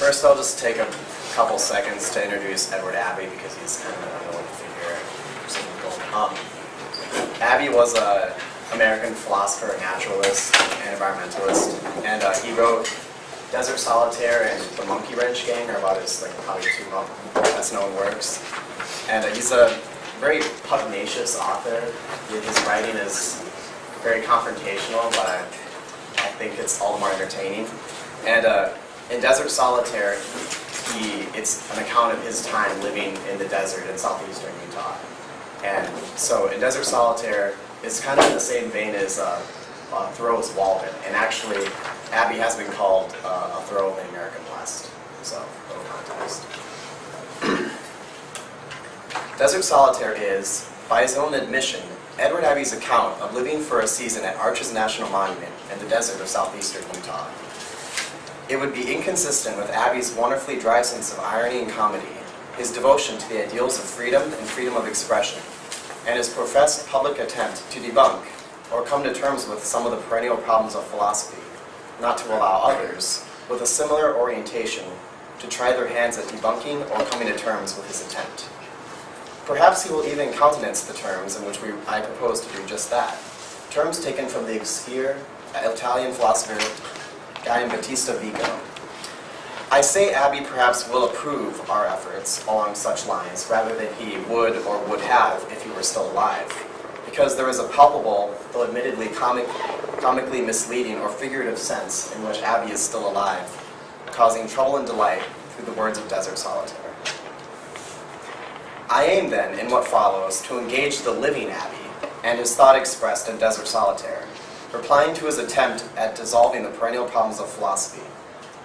First, I'll just take a couple seconds to introduce Edward Abbey because he's kind of an unknown figure. Abbey was an American philosopher, naturalist, and environmentalist, and he wrote Desert Solitaire and The Monkey Wrench Gang are about his probably two best known works. And he's a very pugnacious author. His writing is very confrontational, but I think it's all the more entertaining. And in Desert Solitaire, it's an account of his time living in the desert in southeastern Utah. And so in Desert Solitaire, it's kind of in the same vein as Thoreau's Walden. And actually, Abbey has been called a Thoreau of the American West. So, a little context. Desert Solitaire is, by his own admission, Edward Abbey's account of living for a season at Arches National Monument in the desert of southeastern Utah. It would be inconsistent with Abbey's wonderfully dry sense of irony and comedy, his devotion to the ideals of freedom and freedom of expression, and his professed public attempt to debunk or come to terms with some of the perennial problems of philosophy, not to allow others, with a similar orientation, to try their hands at debunking or coming to terms with his attempt. Perhaps he will even countenance the terms in which I propose to do just that, terms taken from the obscure Italian philosopher Battista Vico. I say Abbey perhaps will approve our efforts along such lines rather than he would or would have if he were still alive, because there is a palpable, though admittedly comically misleading or figurative sense in which Abbey is still alive, causing trouble and delight through the words of Desert Solitaire. I aim then, in what follows, to engage the living Abbey and his thought expressed in Desert Solitaire, replying to his attempt at dissolving the perennial problems of philosophy,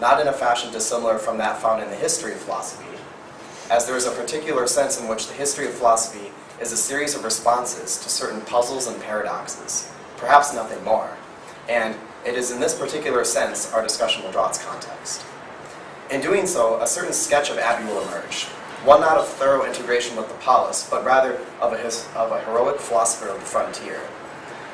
not in a fashion dissimilar from that found in the history of philosophy, as there is a particular sense in which the history of philosophy is a series of responses to certain puzzles and paradoxes, perhaps nothing more, and it is in this particular sense our discussion will draw its context. In doing so, a certain sketch of Abbey will emerge, one not of thorough integration with the polis, but rather of a heroic philosopher of the frontier.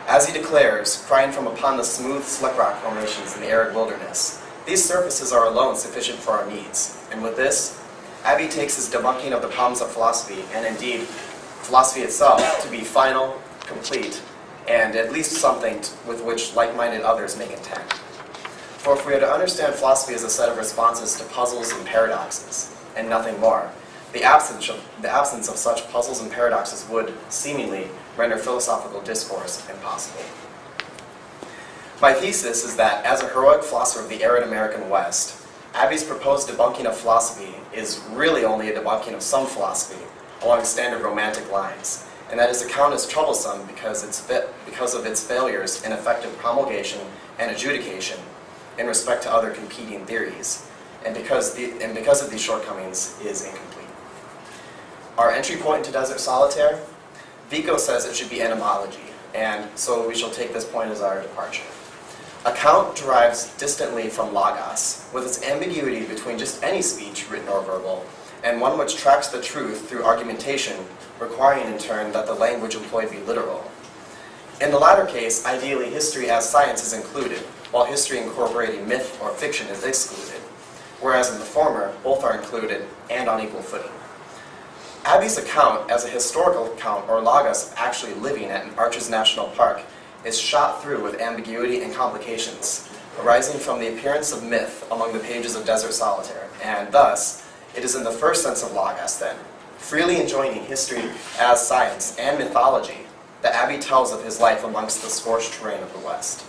As he declares, crying from upon the smooth, slick rock formations in the arid wilderness, these surfaces are alone sufficient for our needs. And with this, Abbey takes his debunking of the problems of philosophy, and indeed philosophy itself, to be final, complete, and at least something with which like-minded others may contend. For if we are to understand philosophy as a set of responses to puzzles and paradoxes, and nothing more, the absence of such puzzles and paradoxes would, seemingly, render philosophical discourse impossible. My thesis is that, as a heroic philosopher of the arid American West, Abbey's proposed debunking of philosophy is really only a debunking of some philosophy along standard romantic lines, and that his account is troublesome because of its failures in effective promulgation and adjudication in respect to other competing theories, and because of these shortcomings is incomplete. Our entry point into Desert Solitaire? Vico says it should be etymology, and so we shall take this point as our departure. Account derives distantly from logos, with its ambiguity between just any speech, written or verbal, and one which tracks the truth through argumentation, requiring in turn that the language employed be literal. In the latter case, ideally history as science is included, while history incorporating myth or fiction is excluded, whereas in the former, both are included and on equal footing. Abbey's account, as a historical account or logos actually living at an Arches National Park, is shot through with ambiguity and complications, arising from the appearance of myth among the pages of Desert Solitaire, and thus, it is in the first sense of logos then, freely enjoining history as science and mythology, that Abbey tells of his life amongst the scorched terrain of the West.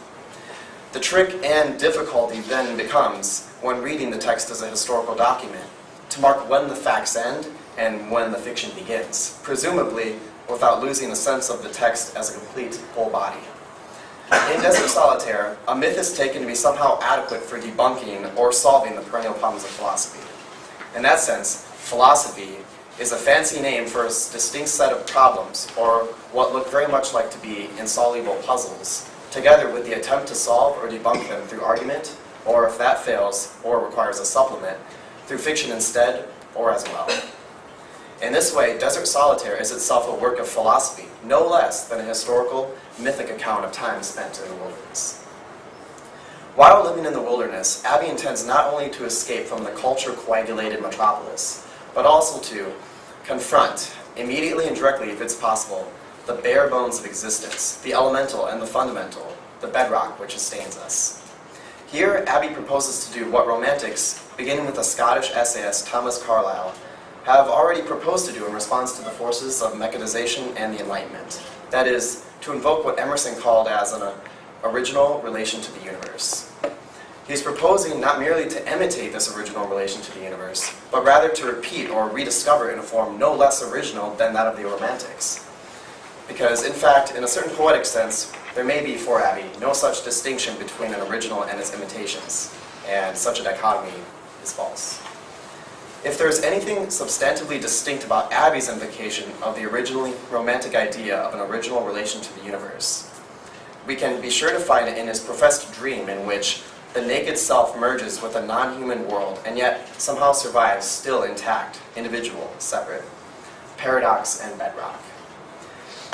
The trick and difficulty then becomes, when reading the text as a historical document, to mark when the facts end and when the fiction begins, presumably without losing a sense of the text as a complete whole body. In Desert Solitaire, a myth is taken to be somehow adequate for debunking or solving the perennial problems of philosophy. In that sense, philosophy is a fancy name for a distinct set of problems, or what look very much like to be insoluble puzzles, together with the attempt to solve or debunk them through argument, or if that fails, or requires a supplement, through fiction instead, or as well. In this way, Desert Solitaire is itself a work of philosophy, no less than a historical, mythic account of time spent in the wilderness. While living in the wilderness, Abbey intends not only to escape from the culture-coagulated metropolis, but also to confront, immediately and directly if it's possible, the bare bones of existence, the elemental and the fundamental, the bedrock which sustains us. Here, Abbey proposes to do what Romantics, beginning with the Scottish essayist Thomas Carlyle, have already proposed to do in response to the forces of mechanization and the Enlightenment. That is, to invoke what Emerson called as an original relation to the universe. He is proposing not merely to imitate this original relation to the universe, but rather to repeat or rediscover it in a form no less original than that of the Romantics. Because, in fact, in a certain poetic sense, there may be, for Abbey, no such distinction between an original and its imitations, and such a dichotomy is false. If there is anything substantively distinct about Abbey's invocation of the originally romantic idea of an original relation to the universe, we can be sure to find it in his professed dream in which the naked self merges with a non-human world and yet somehow survives still intact, individual, separate. Paradox and bedrock.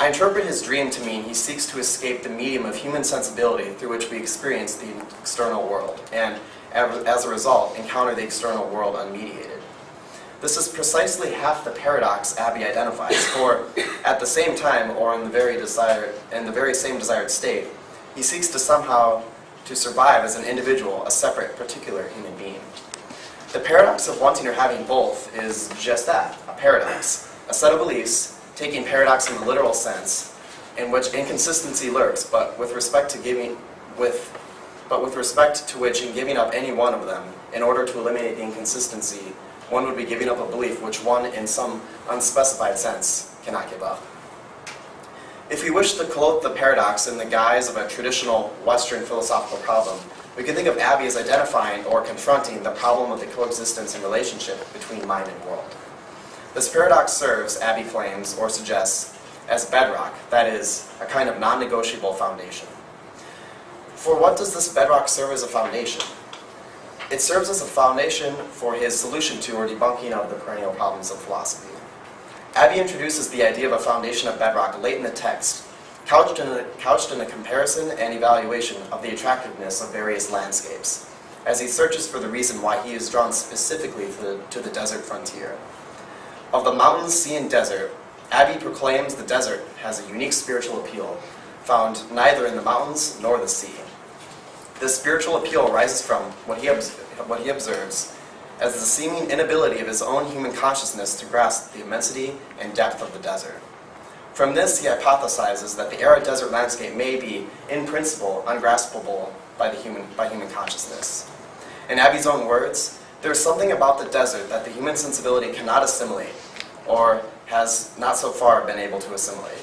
I interpret his dream to mean he seeks to escape the medium of human sensibility through which we experience the external world, and as a result, encounter the external world unmediated. This is precisely half the paradox Abbey identifies, for at the same time, or in the very same desired state, he seeks to somehow to survive as an individual, a separate, particular human being. The paradox of wanting or having both is just that, a paradox, a set of beliefs, taking paradox in the literal sense, in which inconsistency lurks, but with respect to which, in giving up any one of them, in order to eliminate the inconsistency, one would be giving up a belief which one, in some unspecified sense, cannot give up. If we wish to clothe the paradox in the guise of a traditional Western philosophical problem, we can think of Abbey as identifying or confronting the problem of the coexistence and relationship between mind and world. This paradox serves, Abbey claims, or suggests, as bedrock, that is, a kind of non-negotiable foundation. For what does this bedrock serve as a foundation? It serves as a foundation for his solution to or debunking of the perennial problems of philosophy. Abbey introduces the idea of a foundation of bedrock late in the text, couched in a comparison and evaluation of the attractiveness of various landscapes, as he searches for the reason why he is drawn specifically to the desert frontier. Of the mountains, sea, and desert, Abbey proclaims the desert has a unique spiritual appeal, found neither in the mountains nor the sea. This spiritual appeal arises from what he observes as the seeming inability of his own human consciousness to grasp the immensity and depth of the desert. From this, he hypothesizes that the arid desert landscape may be, in principle, ungraspable by human consciousness. In Abbey's own words, there is something about the desert that the human sensibility cannot assimilate, or has not so far been able to assimilate.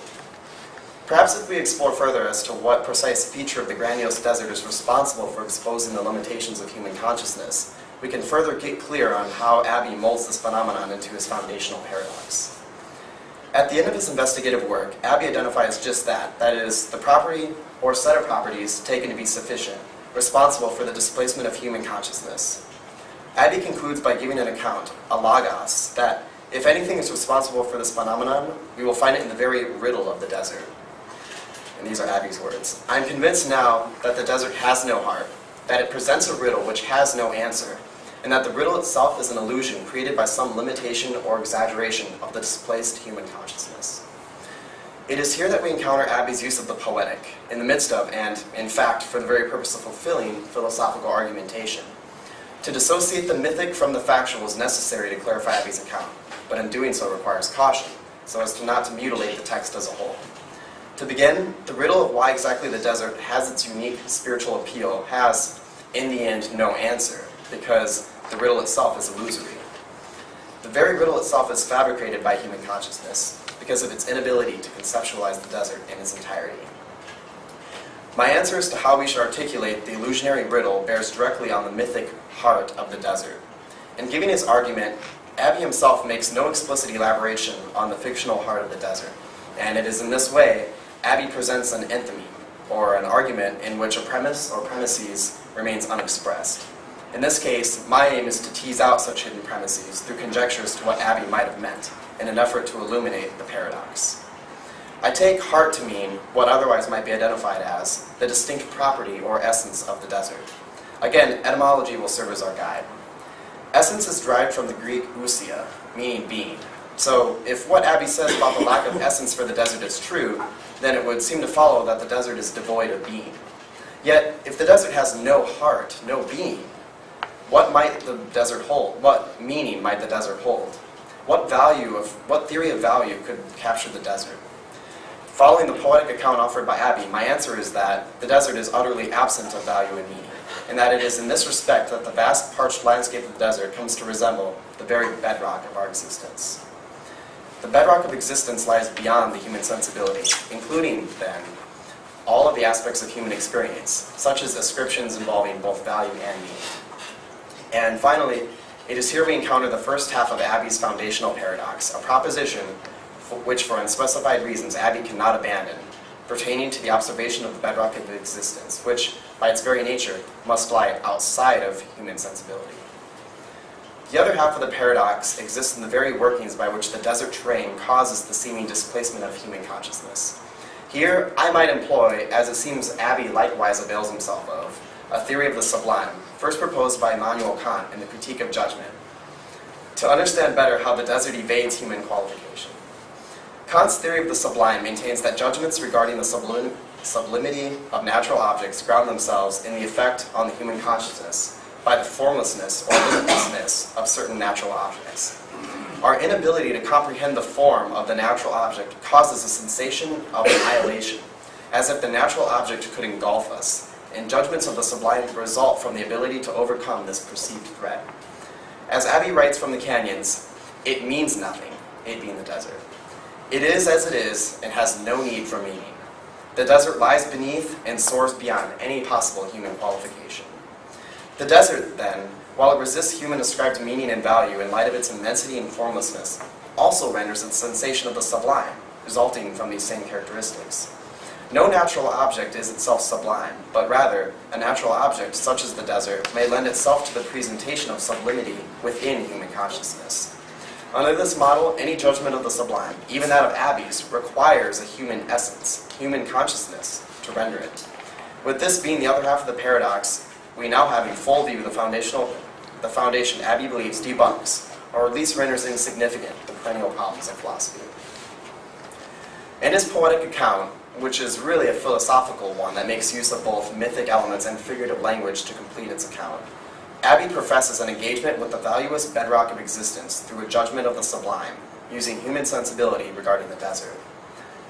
Perhaps if we explore further as to what precise feature of the grandiose desert is responsible for exposing the limitations of human consciousness, we can further get clear on how Abbey molds this phenomenon into his foundational paradox. At the end of his investigative work, Abbey identifies just that is, the property or set of properties taken to be sufficient, responsible for the displacement of human consciousness. Abbey concludes by giving an account, a logos, that if anything is responsible for this phenomenon, we will find it in the very riddle of the desert. And these are Abbey's words. I am convinced now that the desert has no heart, that it presents a riddle which has no answer, and that the riddle itself is an illusion created by some limitation or exaggeration of the displaced human consciousness. It is here that we encounter Abbey's use of the poetic, in the midst of, and in fact, for the very purpose of fulfilling, philosophical argumentation. To dissociate the mythic from the factual is necessary to clarify Abbey's account, but in doing so requires caution, so as to not to mutilate the text as a whole. To begin, the riddle of why exactly the desert has its unique spiritual appeal has, in the end, no answer, because the riddle itself is illusory. The very riddle itself is fabricated by human consciousness, because of its inability to conceptualize the desert in its entirety. My answer as to how we should articulate the illusionary riddle bears directly on the mythic heart of the desert. In giving his argument, Abbey himself makes no explicit elaboration on the fictional heart of the desert, and it is in this way Abbey presents an enthemy, or an argument in which a premise or premises remains unexpressed. In this case, my aim is to tease out such hidden premises through conjectures to what Abbey might have meant, in an effort to illuminate the paradox. I take heart to mean what otherwise might be identified as the distinct property or essence of the desert, Again, etymology will serve as our guide. Essence is derived from the Greek ousia, meaning being. So if what Abbey says about the lack of essence for the desert is true, then it would seem to follow that the desert is devoid of being. Yet, if the desert has no heart, no being, what might the desert hold? What meaning might the desert hold? What theory of value could capture the desert? Following the poetic account offered by Abbey, my answer is that the desert is utterly absent of value and meaning, and that it is in this respect that the vast parched landscape of the desert comes to resemble the very bedrock of our existence. The bedrock of existence lies beyond the human sensibility, including, then, all of the aspects of human experience, such as ascriptions involving both value and meaning. And finally, it is here we encounter the first half of Abbey's foundational paradox, a proposition which, for unspecified reasons, Abbey cannot abandon, pertaining to the observation of the bedrock of existence, which, by its very nature, must lie outside of human sensibility. The other half of the paradox exists in the very workings by which the desert terrain causes the seeming displacement of human consciousness. Here, I might employ, as it seems Abbey likewise avails himself of, a theory of the sublime, first proposed by Immanuel Kant in the Critique of Judgment, to understand better how the desert evades human qualification. Kant's theory of the sublime maintains that judgments regarding the sublimity of natural objects ground themselves in the effect on the human consciousness by the formlessness or limitlessness of certain natural objects. Our inability to comprehend the form of the natural object causes a sensation of annihilation, as if the natural object could engulf us, and judgments of the sublime result from the ability to overcome this perceived threat. As Abbey writes from the canyons, it means nothing, it being the desert. It is as it is and has no need for meaning. The desert lies beneath and soars beyond any possible human qualification. The desert, then, while it resists human ascribed meaning and value in light of its immensity and formlessness, also renders its sensation of the sublime, resulting from these same characteristics. No natural object is itself sublime, but rather, a natural object, such as the desert, may lend itself to the presentation of sublimity within human consciousness. Under this model, any judgment of the sublime, even that of Abbey's, requires a human essence, human consciousness, to render it. With this being the other half of the paradox, we now have in full view the foundation Abbey believes debunks, or at least renders insignificant, the perennial problems of philosophy. In his poetic account, which is really a philosophical one that makes use of both mythic elements and figurative language to complete its account, Abbey professes an engagement with the valueless bedrock of existence through a judgment of the sublime, using human sensibility regarding the desert.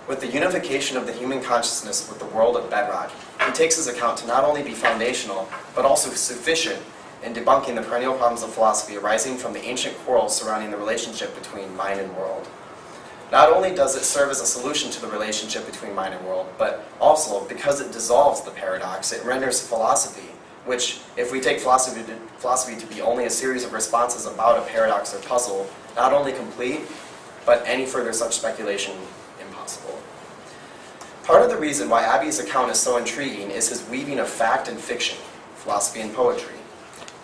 With the unification of the human consciousness with the world of bedrock, he takes his account to not only be foundational, but also sufficient in debunking the perennial problems of philosophy arising from the ancient quarrels surrounding the relationship between mind and world. Not only does it serve as a solution to the relationship between mind and world, but also, because it dissolves the paradox, it renders philosophy, which, if we take philosophy to be only a series of responses about a paradox or puzzle, not only complete, but any further such speculation impossible. Part of the reason why Abbey's account is so intriguing is his weaving of fact and fiction, philosophy and poetry.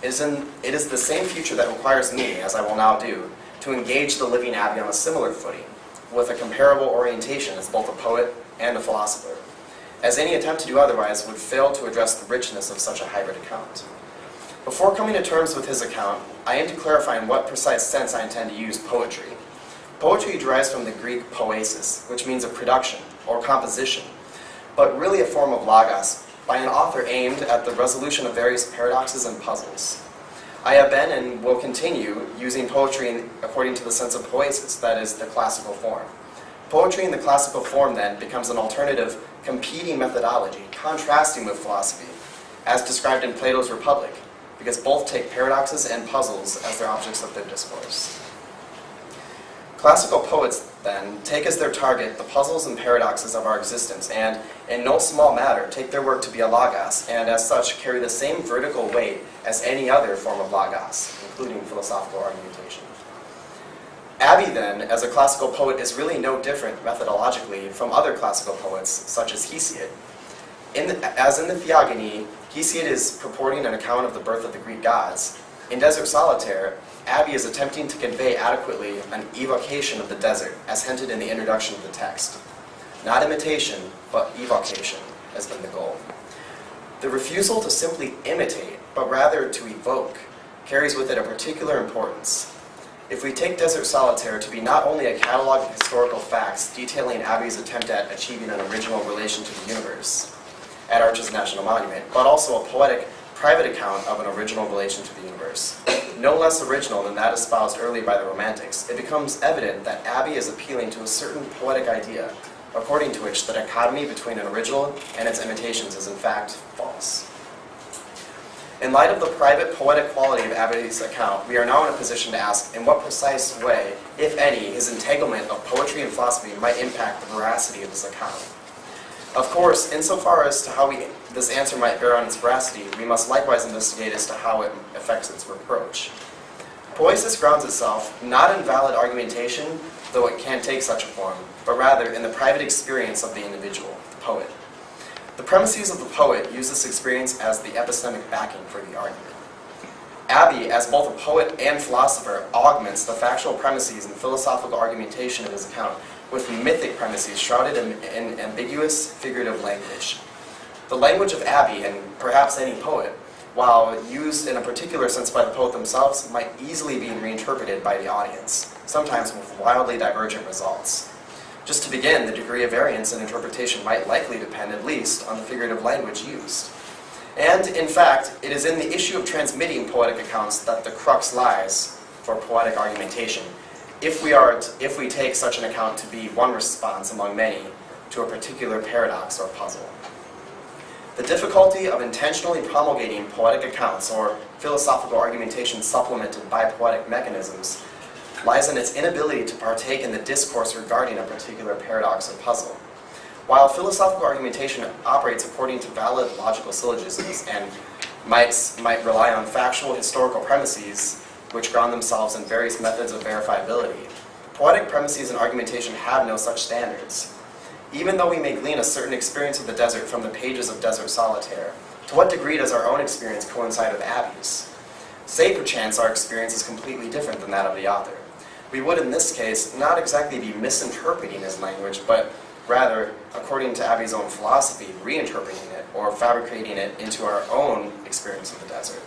It is the same feature that requires me, as I will now do, to engage the living Abbey on a similar footing, with a comparable orientation as both a poet and a philosopher, as any attempt to do otherwise would fail to address the richness of such a hybrid account. Before coming to terms with his account, I aim to clarify in what precise sense I intend to use poetry. Poetry derives from the Greek poesis, which means a production, or composition, but really a form of logos, by an author aimed at the resolution of various paradoxes and puzzles. I have been and will continue using poetry according to the sense of poesis, that is, the classical form. Poetry in the classical form, then, becomes an alternative, competing methodology, contrasting with philosophy, as described in Plato's Republic, because both take paradoxes and puzzles as their objects of their discourse. Classical poets, then, take as their target the puzzles and paradoxes of our existence, and, in no small matter, take their work to be a logos, and as such carry the same vertical weight as any other form of logos, including philosophical argumentation. Abbey, then, as a classical poet, is really no different methodologically from other classical poets, such as Hesiod. As in the Theogony, Hesiod is purporting an account of the birth of the Greek gods. In Desert Solitaire, Abbey is attempting to convey adequately an evocation of the desert, as hinted in the introduction of the text. Not imitation, but evocation has been the goal. The refusal to simply imitate but rather to evoke, carries with it a particular importance. If we take Desert Solitaire to be not only a catalog of historical facts detailing Abbey's attempt at achieving an original relation to the universe at Arches National Monument, but also a poetic, private account of an original relation to the universe, no less original than that espoused early by the Romantics, it becomes evident that Abbey is appealing to a certain poetic idea, according to which the dichotomy between an original and its imitations is in fact false. In light of the private poetic quality of Abbey's account, we are now in a position to ask in what precise way, if any, his entanglement of poetry and philosophy might impact the veracity of his account. Of course, insofar as to how this answer might bear on its veracity, we must likewise investigate as to how it affects its reproach. Poesis grounds itself not in valid argumentation, though it can take such a form, but rather in the private experience of the individual, the poet. The premises of the poet use this experience as the epistemic backing for the argument. Abbey, as both a poet and philosopher, augments the factual premises and philosophical argumentation of his account with mythic premises shrouded in ambiguous, figurative language. The language of Abbey, and perhaps any poet, while used in a particular sense by the poet themselves, might easily be reinterpreted by the audience, sometimes with wildly divergent results. Just to begin, the degree of variance in interpretation might likely depend at least on the figurative language used. And, in fact, it is in the issue of transmitting poetic accounts that the crux lies for poetic argumentation, if we take such an account to be one response among many to a particular paradox or puzzle. The difficulty of intentionally promulgating poetic accounts or philosophical argumentation supplemented by poetic mechanisms lies in its inability to partake in the discourse regarding a particular paradox or puzzle. While philosophical argumentation operates according to valid logical syllogisms and might rely on factual historical premises which ground themselves in various methods of verifiability, poetic premises and argumentation have no such standards. Even though we may glean a certain experience of the desert from the pages of Desert Solitaire, to what degree does our own experience coincide with Abbey's? Say perchance our experience is completely different than that of the author. We would in this case not exactly be misinterpreting his language, but rather, according to Abbey's own philosophy, reinterpreting it or fabricating it into our own experience of the desert.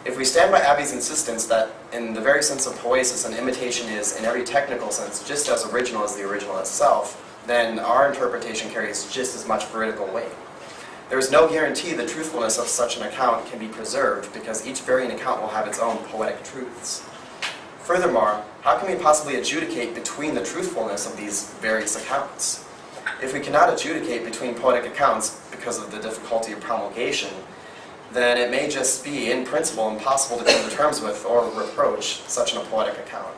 If we stand by Abbey's insistence that in the very sense of poesis an imitation is, in every technical sense, just as original as the original itself, then our interpretation carries just as much veridical weight. There is no guarantee the truthfulness of such an account can be preserved because each varying account will have its own poetic truths. Furthermore, how can we possibly adjudicate between the truthfulness of these various accounts? If we cannot adjudicate between poetic accounts because of the difficulty of promulgation, then it may just be, in principle, impossible to come to terms with or reproach such a poetic account.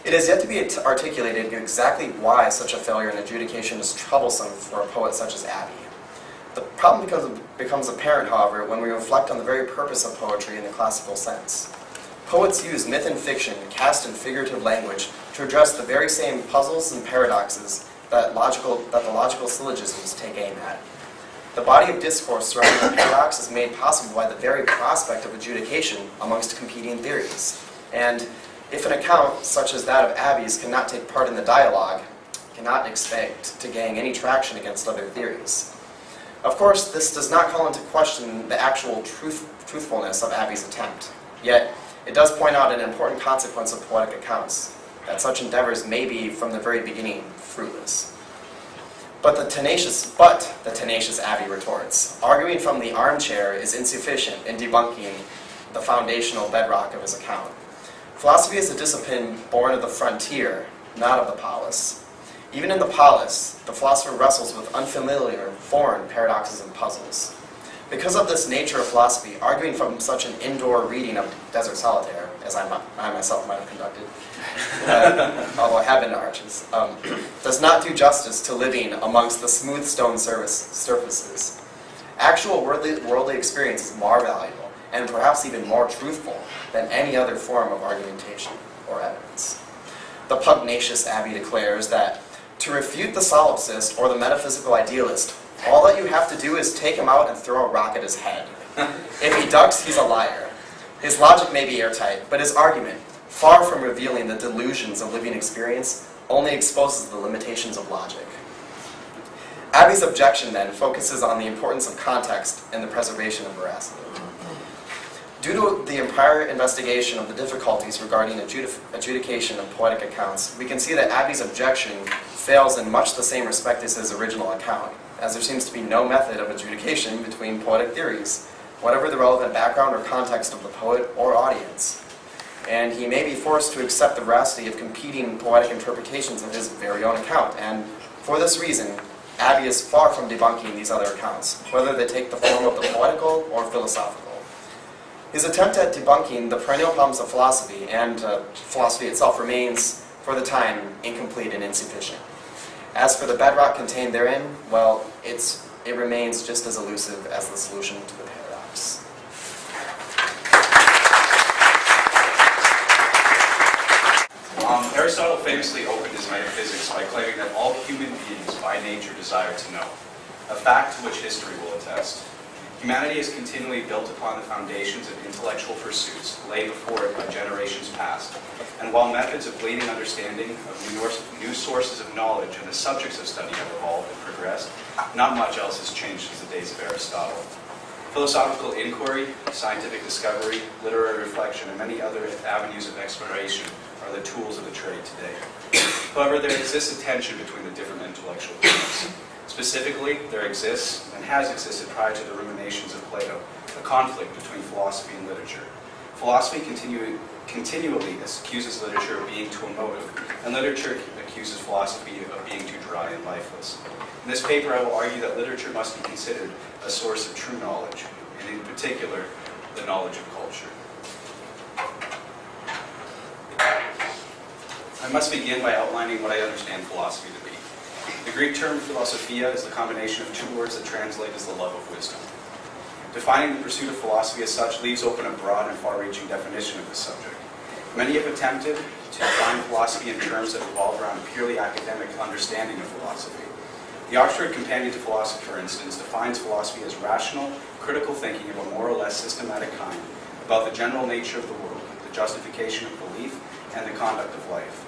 It is yet to be articulated exactly why such a failure in adjudication is troublesome for a poet such as Abbey. The problem becomes apparent, however, when we reflect on the very purpose of poetry in the classical sense. Poets use myth and fiction cast in figurative language to address the very same puzzles and paradoxes that the logical syllogisms take aim at. The body of discourse surrounding the paradox is made possible by the very prospect of adjudication amongst competing theories. And if an account such as that of Abbey's cannot take part in the dialogue, cannot expect to gain any traction against other theories. Of course, this does not call into question the actual truthfulness of Abbey's attempt. Yet, it does point out an important consequence of poetic accounts, that such endeavors may be, from the very beginning, fruitless. But the tenacious Abbey retorts, arguing from the armchair is insufficient in debunking the foundational bedrock of his account. Philosophy is a discipline born of the frontier, not of the polis. Even in the polis, the philosopher wrestles with unfamiliar, foreign paradoxes and puzzles. Because of this nature of philosophy, arguing from such an indoor reading of Desert Solitaire, as I myself might have conducted, although I have been to Arches, does not do justice to living amongst the smooth stone surfaces. Actual worldly experience is more valuable, and perhaps even more truthful, than any other form of argumentation or evidence. The pugnacious Abbey declares that to refute the solipsist or the metaphysical idealist, all that you have to do is take him out and throw a rock at his head. If he ducks, he's a liar. His logic may be airtight, but his argument, far from revealing the delusions of living experience, only exposes the limitations of logic. Abbey's objection, then, focuses on the importance of context and the preservation of veracity. Due to the prior investigation of the difficulties regarding adjudication of poetic accounts, we can see that Abbey's objection fails in much the same respect as his original account, as there seems to be no method of adjudication between poetic theories, whatever the relevant background or context of the poet or audience. And he may be forced to accept the veracity of competing poetic interpretations of his very own account, and for this reason, Abbey is far from debunking these other accounts, whether they take the form of the poetical or philosophical. His attempt at debunking the perennial problems of philosophy and philosophy itself remains, for the time, incomplete and insufficient. As for the bedrock contained therein, well, it remains just as elusive as the solution to the paradox. Aristotle famously opened his metaphysics by claiming that all human beings by nature desire to know, a fact to which history will attest. Humanity is continually built upon the foundations of intellectual pursuits laid before it by generations past, and while methods of gleaning understanding of new sources of knowledge and the subjects of study have evolved and progressed, not much else has changed since the days of Aristotle. Philosophical inquiry, scientific discovery, literary reflection, and many other avenues of exploration are the tools of the trade today. However, there exists a tension between the different intellectual groups. Specifically, there exists, and has existed prior to the ruminations of Plato, a conflict between philosophy and literature. Philosophy continually accuses literature of being too emotive, and literature accuses philosophy of being too dry and lifeless. In this paper, I will argue that literature must be considered a source of true knowledge, and in particular, the knowledge of culture. I must begin by outlining what I understand philosophy to be. The Greek term philosophia is the combination of two words that translate as the love of wisdom. Defining the pursuit of philosophy as such leaves open a broad and far-reaching definition of this subject. Many have attempted to define philosophy in terms that revolve around a purely academic understanding of philosophy. The Oxford Companion to Philosophy, for instance, defines philosophy as rational, critical thinking of a more or less systematic kind about the general nature of the world, the justification of belief, and the conduct of life.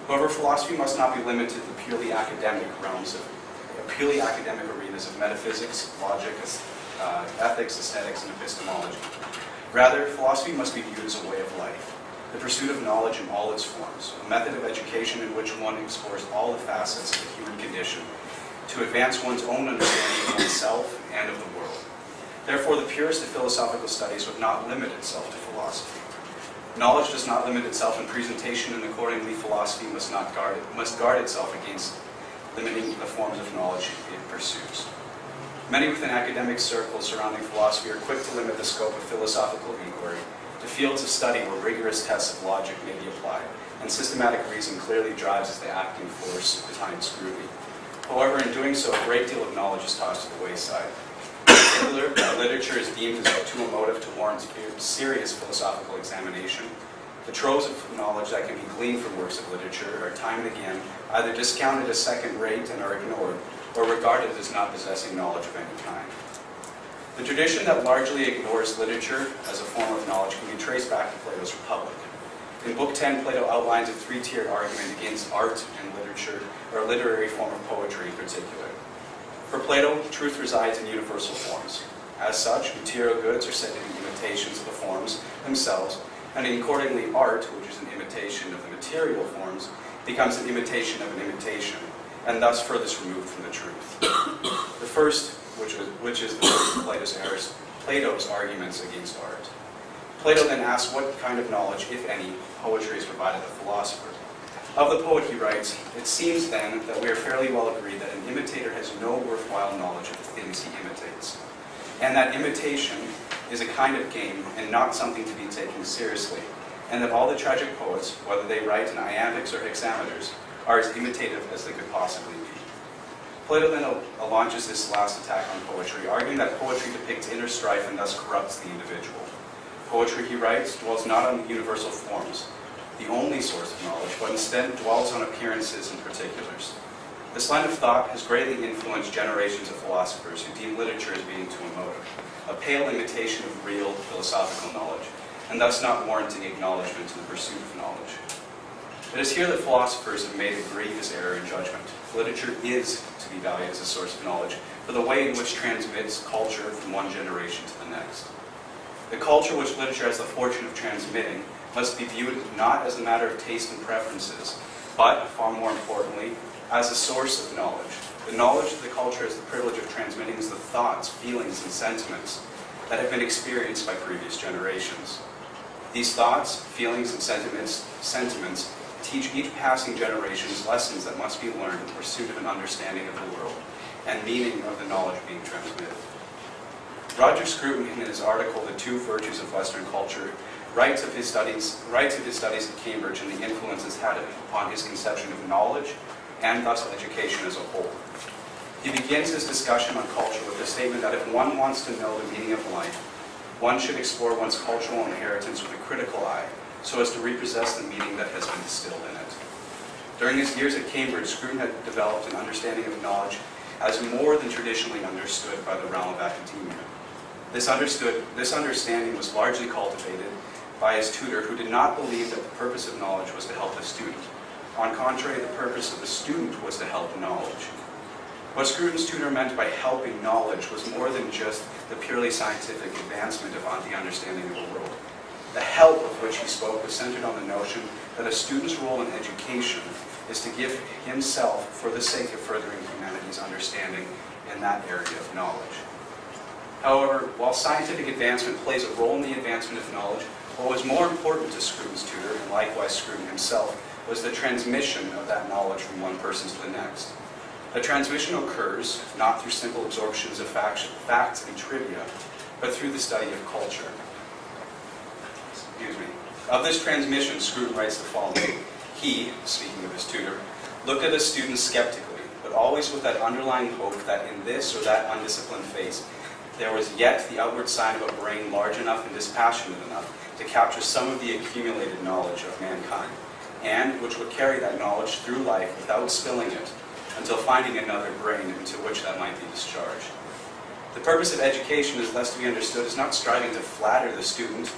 However, philosophy must not be limited to the purely academic arenas of metaphysics, logic, ethics, aesthetics, and epistemology. Rather, philosophy must be viewed as a way of life, the pursuit of knowledge in all its forms, a method of education in which one explores all the facets of the human condition to advance one's own understanding of oneself and of the world. Therefore, the purest of philosophical studies would not limit itself to philosophy. Knowledge does not limit itself in presentation, and accordingly, philosophy must guard itself against limiting the forms of knowledge it pursues. Many within academic circles surrounding philosophy are quick to limit the scope of philosophical inquiry to fields of study where rigorous tests of logic may be applied, and systematic reason clearly drives as the acting force behind scrutiny. However, in doing so, a great deal of knowledge is tossed to the wayside. In particular, literature is deemed as too emotive to warrant serious philosophical examination. The troves of knowledge that can be gleaned from works of literature are time and again either discounted as second-rate and are ignored, or regarded as not possessing knowledge of any kind. The tradition that largely ignores literature as a form of knowledge can be traced back to Plato's Republic. In Book 10, Plato outlines a three-tiered argument against art and literature, or a literary form of poetry in particular. For Plato, truth resides in universal forms. As such, material goods are said to be imitations of the forms themselves, and accordingly art, which is an imitation of the material forms, becomes an imitation of an imitation, and thus furthest removed from the truth. The first, which is the first of Plato's arguments against art. Plato then asks what kind of knowledge, if any, poetry has provided the philosopher. Of the poet, he writes, "It seems then that we are fairly well agreed that an imitator has no worthwhile knowledge of the things he imitates, and that imitation is a kind of game and not something to be taken seriously, and that all the tragic poets, whether they write in iambics or hexameters, are as imitative as they could possibly be." Plato then launches this last attack on poetry, arguing that poetry depicts inner strife and thus corrupts the individual. Poetry, he writes, dwells not on universal forms, the only source of knowledge, but instead dwells on appearances and particulars. This line of thought has greatly influenced generations of philosophers who deem literature as being too emotive, a pale imitation of real philosophical knowledge, and thus not warranting acknowledgement to the pursuit of knowledge. It is here that philosophers have made a grievous error in judgment. Literature is to be valued as a source of knowledge for the way in which it transmits culture from one generation to the next. The culture which literature has the fortune of transmitting must be viewed not as a matter of taste and preferences, but, far more importantly, as a source of knowledge. The knowledge that the culture has the privilege of transmitting is the thoughts, feelings, and sentiments that have been experienced by previous generations. These thoughts, feelings, and sentiments teach each passing generation's lessons that must be learned in pursuit of an understanding of the world and meaning of the knowledge being transmitted. Roger Scruton, in his article, The Two Virtues of Western Culture, writes of his studies at Cambridge and the influences had upon his conception of knowledge and thus education as a whole. He begins his discussion on culture with the statement that if one wants to know the meaning of life, one should explore one's cultural inheritance with a critical eye, so as to repossess the meaning that has been distilled in it. During his years at Cambridge, Scruton had developed an understanding of knowledge as more than traditionally understood by the realm of academia. This understanding was largely cultivated by his tutor, who did not believe that the purpose of knowledge was to help the student. On contrary, the purpose of the student was to help knowledge. What Scruton's tutor meant by helping knowledge was more than just the purely scientific advancement of the understanding of the world. The help of which he spoke was centered on the notion that a student's role in education is to give himself for the sake of furthering humanity's understanding in that area of knowledge. However, while scientific advancement plays a role in the advancement of knowledge, what was more important to Scruton's tutor, and likewise Scruton himself, was the transmission of that knowledge from one person to the next. The transmission occurs not through simple absorptions of facts and trivia, but through the study of culture. Of this transmission, Scruton writes the following. He, speaking of his tutor, looked at a student skeptically, but always with that underlying hope that in this or that undisciplined face, there was yet the outward sign of a brain large enough and dispassionate enough to capture some of the accumulated knowledge of mankind, and which would carry that knowledge through life without spilling it, until finding another brain into which that might be discharged. The purpose of education is thus to be understood as not striving to flatter the student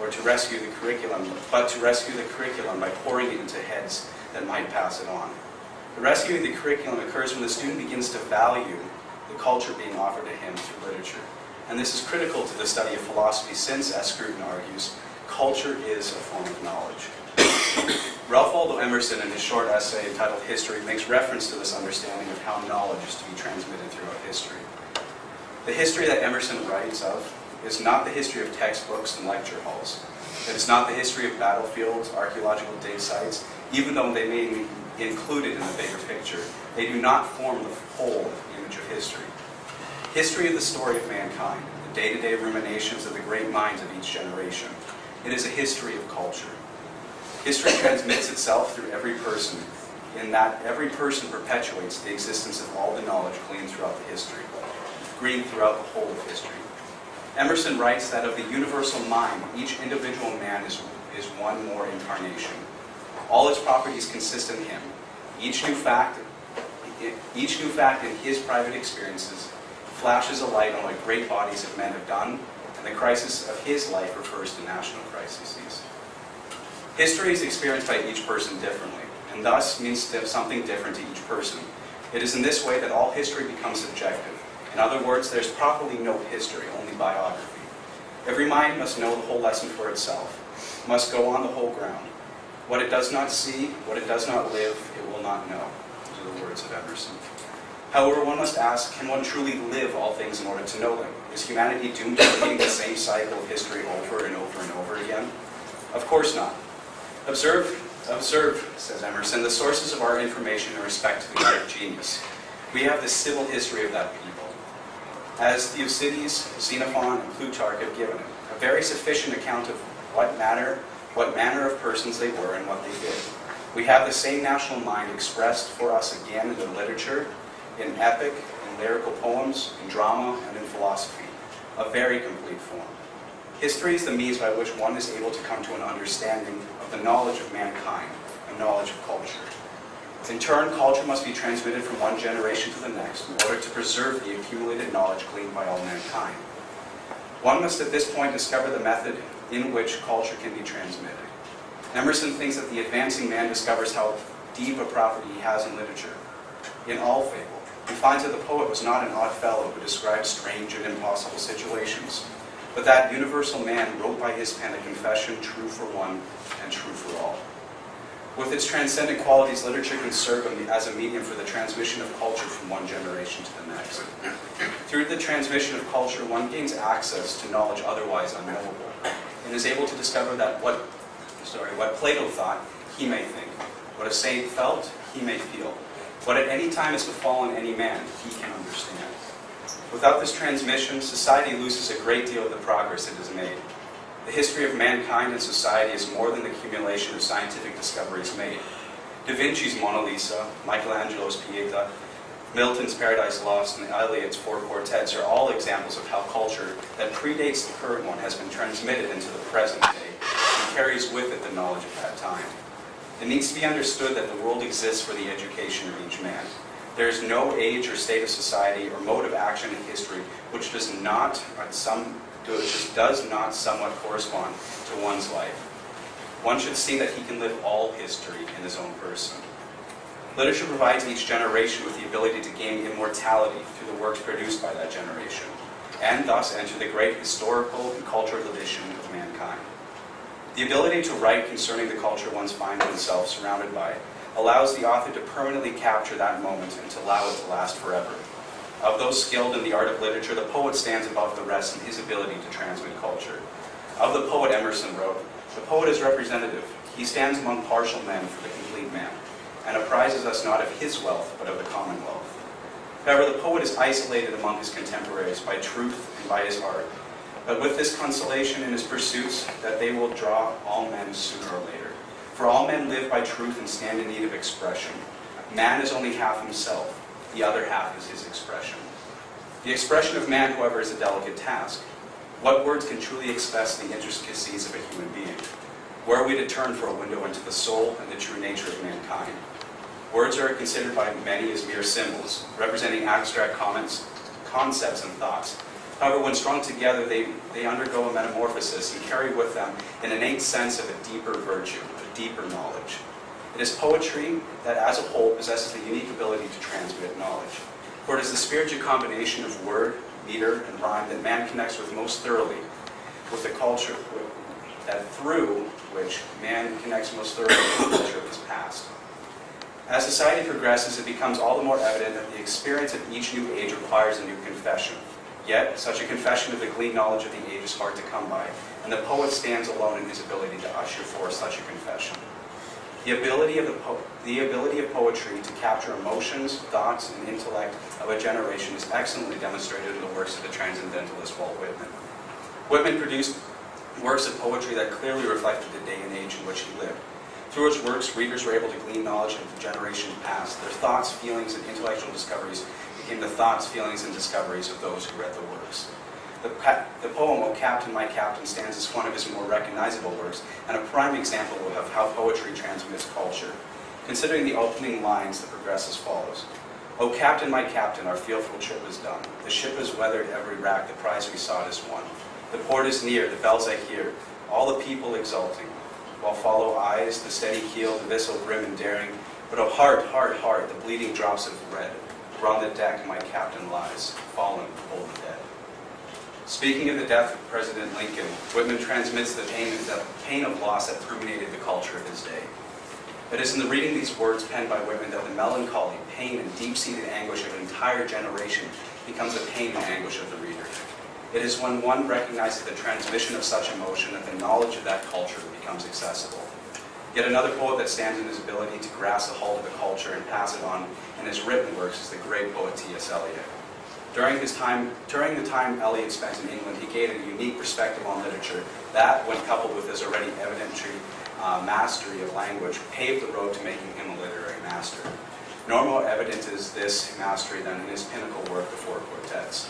or to rescue the curriculum, but to rescue the curriculum by pouring it into heads that might pass it on. The rescue of the curriculum occurs when the student begins to value the culture being offered to him through literature. And this is critical to the study of philosophy since, as Scruton argues, culture is a form of knowledge. Ralph Waldo Emerson, in his short essay entitled History, makes reference to this understanding of how knowledge is to be transmitted throughout history. The history that Emerson writes of is not the history of textbooks and lecture halls. It is not the history of battlefields, archaeological dig sites, even though they may be included in the bigger picture. They do not form the whole image of history. History is the story of mankind, the day-to-day ruminations of the great minds of each generation. It is a history of culture. History transmits itself through every person, in that every person perpetuates the existence of all the knowledge gleaned throughout the whole of history. Emerson writes that of the universal mind, each individual man is one more incarnation. All its properties consist in him. Each new fact in his private experiences flashes a light on what great bodies of men have done, and the crisis of his life refers to national crises. History is experienced by each person differently, and thus means something different to each person. It is in this way that all history becomes subjective. In other words, there's properly no history, only biography. Every mind must know the whole lesson for itself, must go on the whole ground. What it does not see, what it does not live, it will not know. Those are the words of Emerson. However, one must ask, can one truly live all things in order to know them? Is humanity doomed to repeating the same cycle of history over and over and over again? Of course not. Observe, says Emerson, the sources of our information in respect to the great genius. We have the civil history of that people. As Thucydides, Xenophon, and Plutarch have given it, a very sufficient account of what manner of persons they were and what they did. We have the same national mind expressed for us again in literature, in epic, in lyrical poems, in drama, and in philosophy. A very complete form. History is the means by which one is able to come to an understanding of the knowledge of mankind, a knowledge of culture. In turn, culture must be transmitted from one generation to the next in order to preserve the accumulated knowledge gleaned by all mankind. One must at this point discover the method in which culture can be transmitted. Emerson thinks that the advancing man discovers how deep a property he has in literature, in all fable. He finds that the poet was not an odd fellow who described strange and impossible situations, but that universal man wrote by his pen a confession true for one and true for all. With its transcendent qualities, literature can serve as a medium for the transmission of culture from one generation to the next. Through the transmission of culture, one gains access to knowledge otherwise unknowable, and is able to discover that what Plato thought, he may think. What a saint felt, he may feel. What at any time has befallen any man, he can understand. Without this transmission, society loses a great deal of the progress it has made. The history of mankind and society is more than the accumulation of scientific discoveries made. Da Vinci's Mona Lisa, Michelangelo's Pieta, Milton's Paradise Lost, and Eliot's Four Quartets are all examples of how culture that predates the current one has been transmitted into the present day and carries with it the knowledge of that time. It needs to be understood that the world exists for the education of each man. There is no age or state of society or mode of action in history which does not somewhat correspond to one's life. One should see that he can live all history in his own person. Literature provides each generation with the ability to gain immortality through the works produced by that generation, and thus enter the great historical and cultural edition of mankind. The ability to write concerning the culture one finds oneself surrounded by allows the author to permanently capture that moment and to allow it to last forever. Of those skilled in the art of literature, the poet stands above the rest in his ability to transmit culture. Of the poet, Emerson wrote, "The poet is representative. He stands among partial men for the complete man, and apprises us not of his wealth, but of the commonwealth." However, the poet is isolated among his contemporaries by truth and by his art, but with this consolation in his pursuits that they will draw all men sooner or later. For all men live by truth and stand in need of expression. Man is only half himself. The other half is his expression. The expression of man, however, is a delicate task. What words can truly express the intricacies of a human being? Where are we to turn for a window into the soul and the true nature of mankind? Words are considered by many as mere symbols, representing abstract concepts and thoughts. However, when strung together, they undergo a metamorphosis and carry with them an innate sense of a deeper virtue, a deeper knowledge. It is poetry that, as a whole, possesses the unique ability to transmit knowledge. For it is the spiritual combination of word, meter, and rhyme that man connects with most thoroughly with the culture, through which man connects most thoroughly with the culture of his past. As society progresses, it becomes all the more evident that the experience of each new age requires a new confession. Yet, such a confession of the gleaned knowledge of the age is hard to come by, and the poet stands alone in his ability to usher forth such a confession. The ability of poetry to capture emotions, thoughts, and intellect of a generation is excellently demonstrated in the works of the transcendentalist Walt Whitman. Whitman produced works of poetry that clearly reflected the day and age in which he lived. Through his works, readers were able to glean knowledge of the generation past. Their thoughts, feelings, and intellectual discoveries became the thoughts, feelings, and discoveries of those who read the works. The poem, "O Captain, My Captain," stands as one of his more recognizable works, and a prime example of how poetry transmits culture. Considering the opening lines, that progress as follows. "O Captain, my Captain, our fearful trip is done. The ship has weathered every rack, the prize we sought is won. The port is near, the bells I hear, all the people exulting, while follow eyes, the steady keel, the vessel grim and daring. But oh heart, heart, heart, the bleeding drops of red, where on the deck my captain lies, fallen, cold and dead." Speaking of the death of President Lincoln, Whitman transmits the pain of loss that permeated the culture of his day. It is in the reading these words penned by Whitman that the melancholy, pain, and deep-seated anguish of an entire generation becomes the pain and anguish of the reader. It is when one recognizes the transmission of such emotion that the knowledge of that culture becomes accessible. Yet another poet that stands in his ability to grasp the hold of the culture and pass it on in his written works is the great poet T.S. Eliot. During the time Eliot spent in England, he gained a unique perspective on literature that, when coupled with his already evidently mastery of language, paved the road to making him a literary master. No more evident is this mastery than in his pinnacle work, The Four Quartets.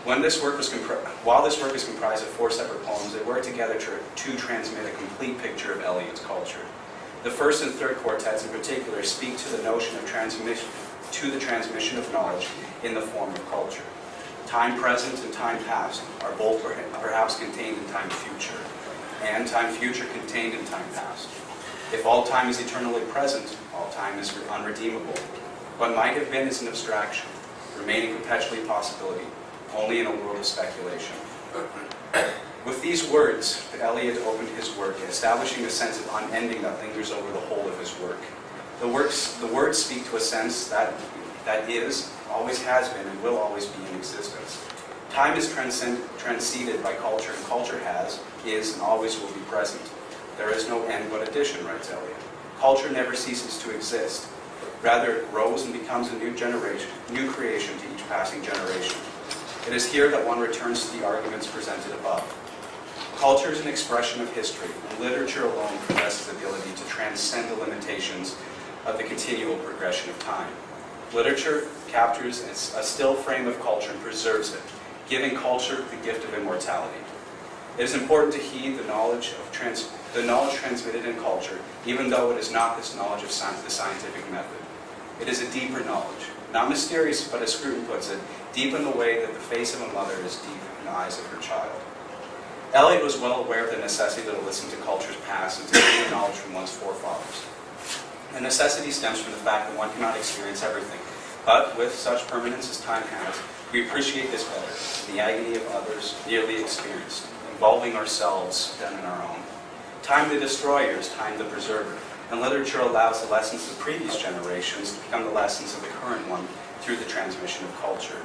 While this work is comprised of 4 separate poems, they work together to transmit a complete picture of Eliot's culture. The first and third quartets in particular speak to the notion of the transmission of knowledge in the form of culture. Time present and time past are both perhaps contained in time future. and time future contained in time past. If all time is eternally present, all time is unredeemable. What might have been is an abstraction, remaining perpetually possibility, only in a world of speculation. With these words, Eliot opened his work, establishing a sense of unending that lingers over the whole of his work. The words speak to a sense that is, always has been, and will always be in existence. Time is transcended by culture, and culture has, is, and always will be present. There is no end but addition, writes Eliot. Culture never ceases to exist. Rather, it grows and becomes a new creation to each passing generation. It is here that one returns to the arguments presented above. Culture is an expression of history, and literature alone possesses the ability to transcend the limitations of the continual progression of time. Literature captures a still frame of culture and preserves it, giving culture the gift of immortality. It is important to heed the knowledge transmitted in culture, even though it is not this knowledge of the scientific method. It is a deeper knowledge, not mysterious, but as Creighton puts it, deep in the way that the face of a mother is deep in the eyes of her child. Eliot was well aware of the necessity to listen to culture's past and to gain knowledge from one's forefathers. The necessity stems from the fact that one cannot experience everything, but with such permanence as time has, we appreciate this better, the agony of others nearly experienced, involving ourselves than in our own. Time the destroyer is time the preserver, and literature allows the lessons of previous generations to become the lessons of the current one through the transmission of culture.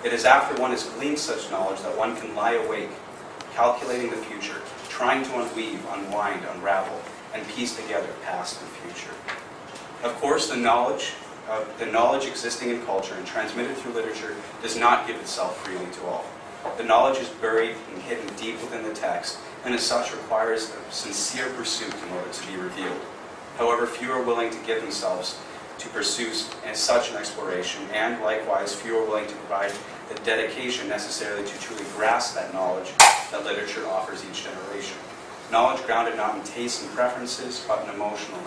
It is after one has gleaned such knowledge that one can lie awake, calculating the future, trying to unwind, unravel, and piece together past and future. Of course, the knowledge existing in culture and transmitted through literature does not give itself freely to all. The knowledge is buried and hidden deep within the text, and as such requires a sincere pursuit in order to be revealed. However, few are willing to give themselves to pursue such an exploration, and likewise few are willing to provide the dedication necessary to truly grasp that knowledge that literature offers each generation. Knowledge grounded not in tastes and preferences, but in emotional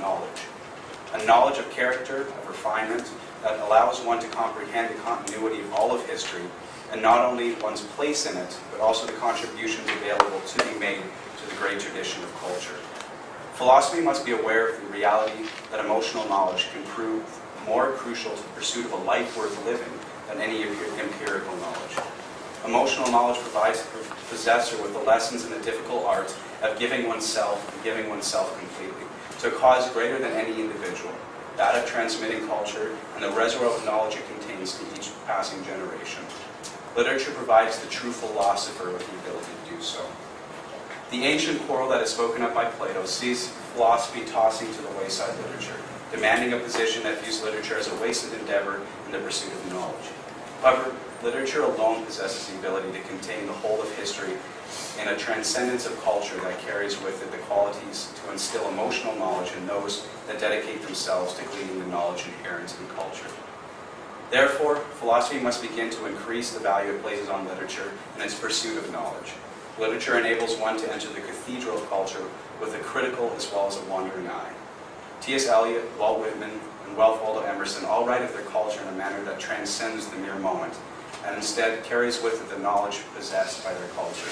knowledge. A knowledge of character, of refinement, that allows one to comprehend the continuity of all of history, and not only one's place in it, but also the contributions available to be made to the great tradition of culture. Philosophy must be aware of the reality that emotional knowledge can prove more crucial to the pursuit of a life worth living than any empirical knowledge. Emotional knowledge provides the possessor with the lessons in the difficult art of giving oneself and giving oneself completely to a cause greater than any individual, that of transmitting culture and the reservoir of knowledge it contains to each passing generation. Literature provides the true philosopher with the ability to do so. The ancient quarrel that is spoken of by Plato sees philosophy tossing to the wayside literature, demanding a position that views literature as a wasted endeavor in the pursuit of knowledge. However, literature alone possesses the ability to contain the whole of history in a transcendence of culture that carries with it the qualities to instill emotional knowledge in those that dedicate themselves to gleaning the knowledge inherent in culture. Therefore, philosophy must begin to increase the value it places on literature in its pursuit of knowledge. Literature enables one to enter the cathedral of culture with a critical as well as a wandering eye. T.S. Eliot, Walt Whitman, and Ralph Waldo Emerson all write of their culture in a manner that transcends the mere moment, and instead carries with it the knowledge possessed by their culture.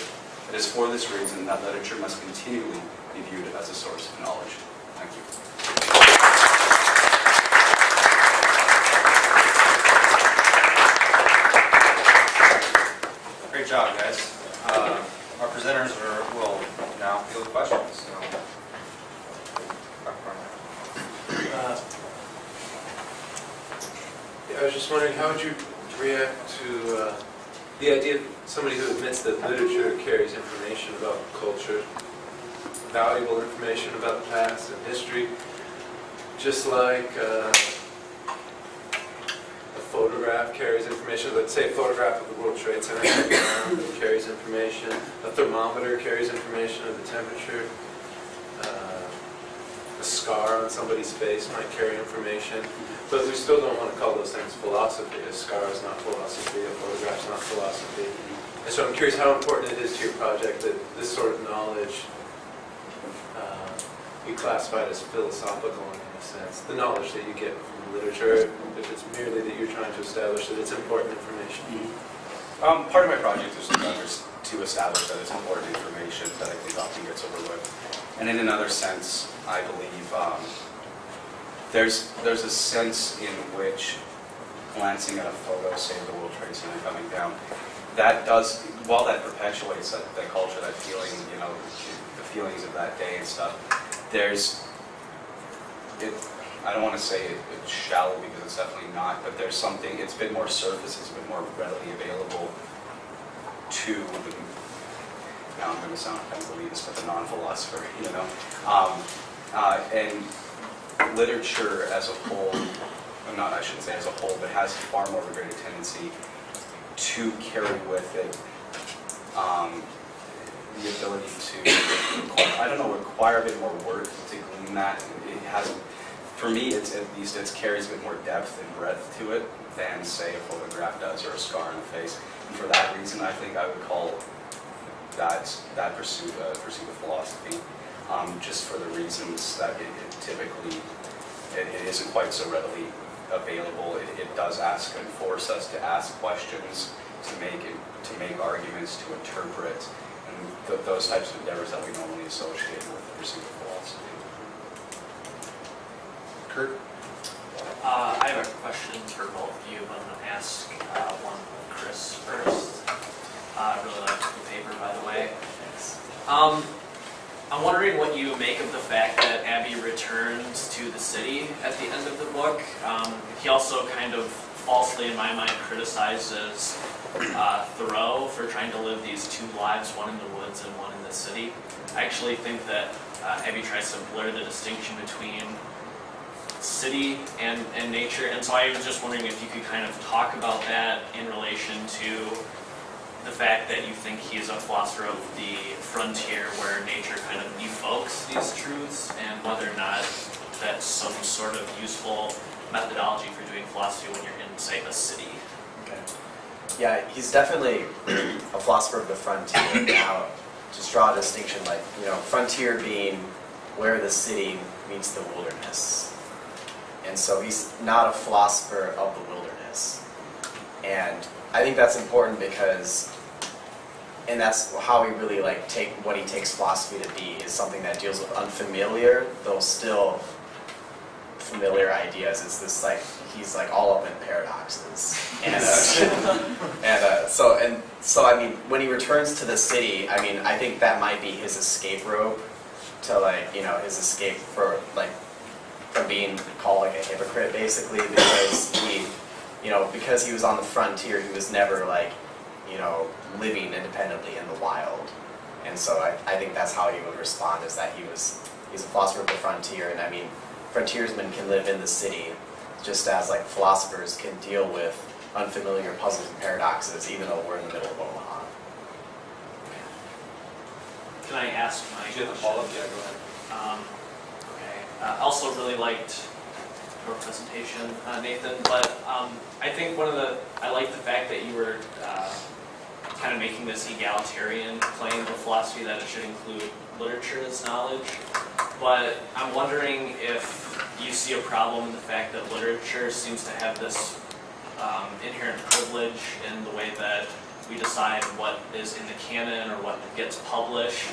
It is for this reason that literature must continually be viewed as a source of knowledge. Thank you. Great job, guys. Our presenters will now field questions. So, I was just wondering, how would you react to the idea of somebody who admits that literature carries information about culture, valuable information about the past and history, just like a photograph carries information. Let's say a photograph of the World Trade Center carries information. A thermometer carries information of the temperature. A scar on somebody's face might carry information. But we still don't want to call those things philosophy. A scar is not philosophy. A photograph is not philosophy. And so I'm curious how important it is to your project that this sort of knowledge be classified as philosophical in a sense. The knowledge that you get from literature, if it's merely that you're trying to establish that it's important information. part of my project is to to establish that it's important information that I think often gets overlooked. And in another sense, I believe there's a sense in which glancing at a photo, say of the World Trade Center coming down, that does, while that perpetuates that culture, that feeling, you know, the feelings of that day and stuff, I don't want to say it's shallow because it's definitely not, but there's something, it's a bit more surface, it's a bit more readily available to the, now I'm going to sound kind of elitist, but the non-philosopher, you know. And literature as a whole, not I shouldn't say as a whole, but has far more of a greater tendency to carry with it the ability to, I don't know, require a bit more work to glean that. It has, for me, it carries a bit more depth and breadth to it than, say, a photograph does or a scar on the face. And for that reason, I think I would call that pursuit of philosophy, just for the reasons that it typically, it isn't quite so readily available. It does ask and force us to ask questions, to make arguments, to interpret, and those types of endeavors that we normally associate with the pursuit of philosophy. Kurt? I have a question for both of you, but I'm going to ask one Chris first. I really like the paper, by the way. I'm wondering what you make of the fact that Abbey returns to the city at the end of the book. He also kind of falsely, in my mind, criticizes Thoreau for trying to live these two lives, one in the woods and one in the city. I actually think that Abbey tries to blur the distinction between city and nature, and so I was just wondering if you could kind of talk about that in relation to the fact that you think he's a philosopher of the frontier where nature kind of evokes these truths, and whether or not that's some sort of useful methodology for doing philosophy when you're in, say, a city. Okay. Yeah, he's definitely a philosopher of the frontier. Now, just draw a distinction, like, you know, frontier being where the city meets the wilderness. And so he's not a philosopher of the wilderness. And I think that's important because, and that's how he really what he takes philosophy to be, is something that deals with unfamiliar, though still familiar ideas. It's this he's all up in paradoxes. And so I mean, when he returns to the city, I mean, I think that might be his escape rope to his escape from being called a hypocrite, basically, because because he was on the frontier, he was never living independently in the wild. And so I think that's how he would respond, is that he's a philosopher of the frontier. And I mean, frontiersmen can live in the city just as philosophers can deal with unfamiliar puzzles and paradoxes, even though we're in the middle of Omaha. Can I ask my Do you have a follow-up? Yeah, go ahead. Okay. I also really liked your presentation, Nathan, but I think I like the fact that you were kind of making this egalitarian claim of philosophy, that it should include literature as knowledge. But I'm wondering if you see a problem in the fact that literature seems to have this inherent privilege in the way that we decide what is in the canon or what gets published.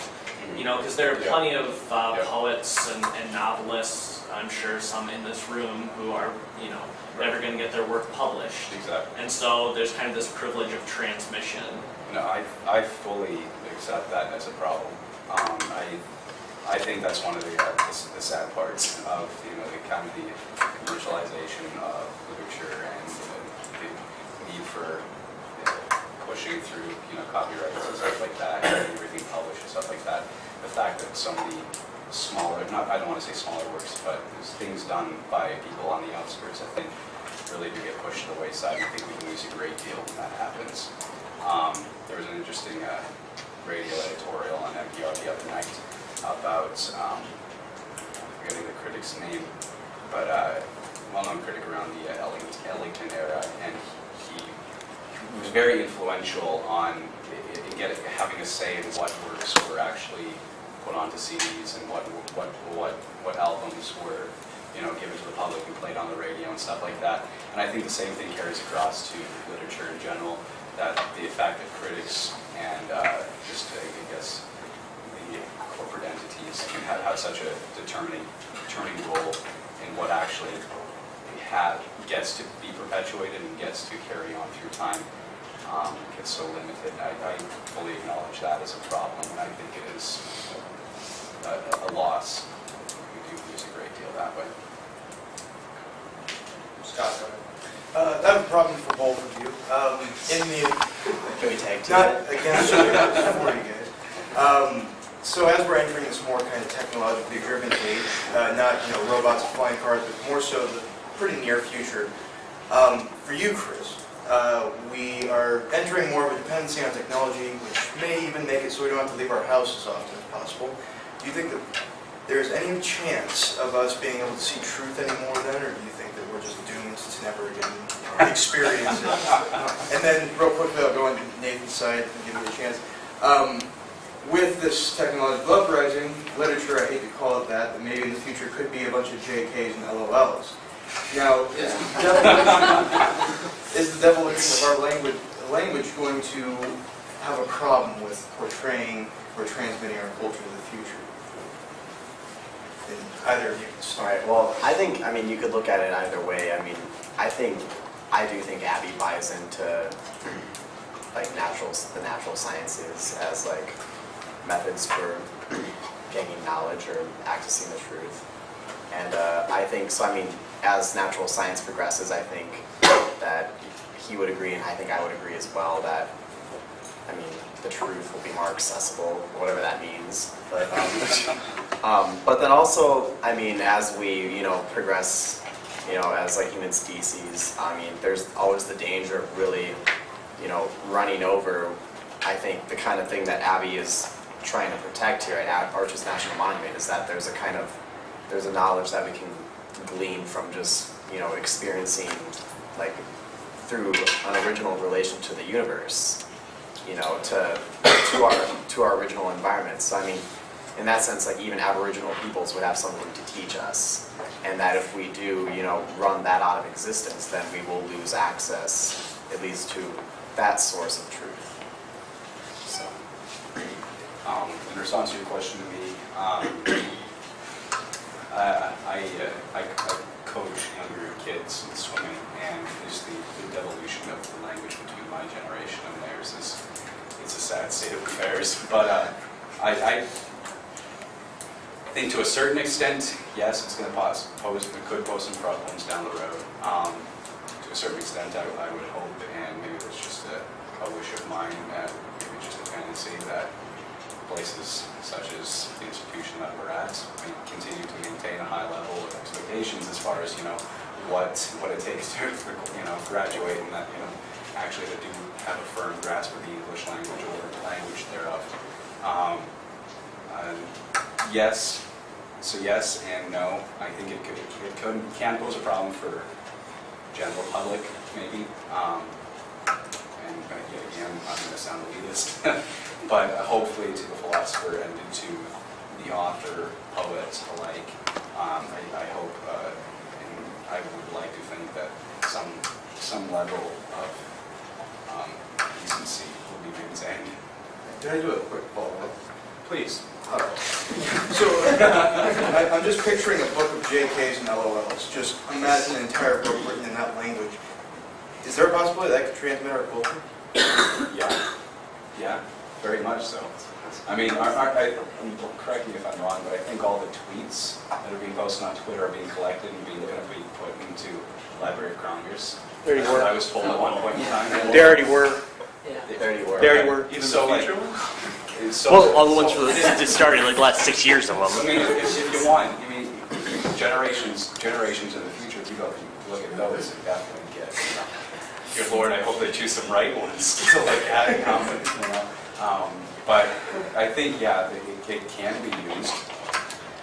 Because there are plenty of poets and novelists, I'm sure some in this room, who are, never going to get their work published. Exactly. And so there's kind of this privilege of transmission. No, I fully accept that as a problem. I think that's one of the sad parts of the kind of the commercialization of literature and the need for pushing through copyrights and stuff like that, and everything published and stuff like that. The fact that so many smaller, I don't want to say smaller works, but there's things done by people on the outskirts, I think, really do get pushed to the wayside. I think we can lose a great deal when that happens. There was an interesting radio editorial on NPR the other night about, I'm forgetting the critic's name, but a well-known critic around the Ellington era, and he was very influential on having a say in what works were actually put onto CDs and what albums were given to the public and played on the radio and stuff like that. And I think the same thing carries across to literature in general, that the fact that critics and just, I guess, the corporate entities have such a determining role in what actually gets to be perpetuated and gets to carry on through time. Gets so limited. I fully acknowledge that as a problem, and I think it is a loss. We do lose a great deal that way. Scott, go ahead. I have a problem for both of you. Can we tag team Not it? against you, for you guys. So as we're entering this more kind of technologically driven age, not robots and flying cars, but more so the pretty near future. For you, Chris, we are entering more of a dependency on technology, which may even make it so we don't have to leave our house as often as possible. Do you think that there's any chance of us being able to see truth anymore then, or do you think that we're just doomed to never again experience it? And then, real quickly, I'll go into Nathan's side and give you a chance. With this technological uprising, literature, I hate to call it that, but maybe in the future could be a bunch of JKs and LOLs. Now, is the devolution of our language going to have a problem with portraying or transmitting our culture to the future? And either of you can All start. right. Well, I mean, you could look at it either way. I mean, I do think Abbey buys into like the natural sciences as like methods for gaining knowledge or accessing the truth. And I think so. I mean, as natural science progresses, I think that he would agree, and I think I would agree as well, that I mean, the truth will be more accessible, whatever that means. But then also, I mean, as we progress, as like human species, I mean, there's always the danger of really, running over. I think the kind of thing that Abbey is trying to protect here at Arches National Monument is that there's a knowledge that we can glean from just experiencing like through an original relation to the universe, to our original environment. So I mean, in that sense, like even Aboriginal peoples would have something to teach us, and that if we do run that out of existence, then we will lose access at least to that source of truth. So. In response to your question to me, I coach younger kids in swimming, and just the devolution of the language between my generation and theirs it's a sad state of affairs. But I think to a certain extent, yes, it's going to it could pose some problems down the road. To a certain extent, I would hope, and maybe it's just a wish of mine, maybe just a fantasy, that places such as the institution that we're at, we continue to maintain a high level of expectations as far as what it takes to graduate, and that actually to do have a firm grasp of the English language or language thereof. Yes, so yes and no. I think it can pose a problem for general public maybe. And again, I'm going to sound elitist. But hopefully to the philosopher and to the author, poet alike, I hope and I would like to think that some level of decency will be maintained. Can I do a quick follow-up? Please. So I'm just picturing a book of JKs and LOLs. Just imagine an entire book written in that language. Is there a possibility that could transmit our culture? Yeah, very much so. I mean, correct me if I'm wrong, but I think all the tweets that are being posted on Twitter are being collected and going to be put into the Library of Congress. There you were. I was told at one point in time. They already were. There you were. There you were. Even So, the like, future ones? Well, all the ones for the started like the last 6 years of I them. mean, if you want, generations in the future, if you go look at those, you definitely get. Good Lord, I hope they choose some right ones to look at and comment, But I think, yeah, it can be used.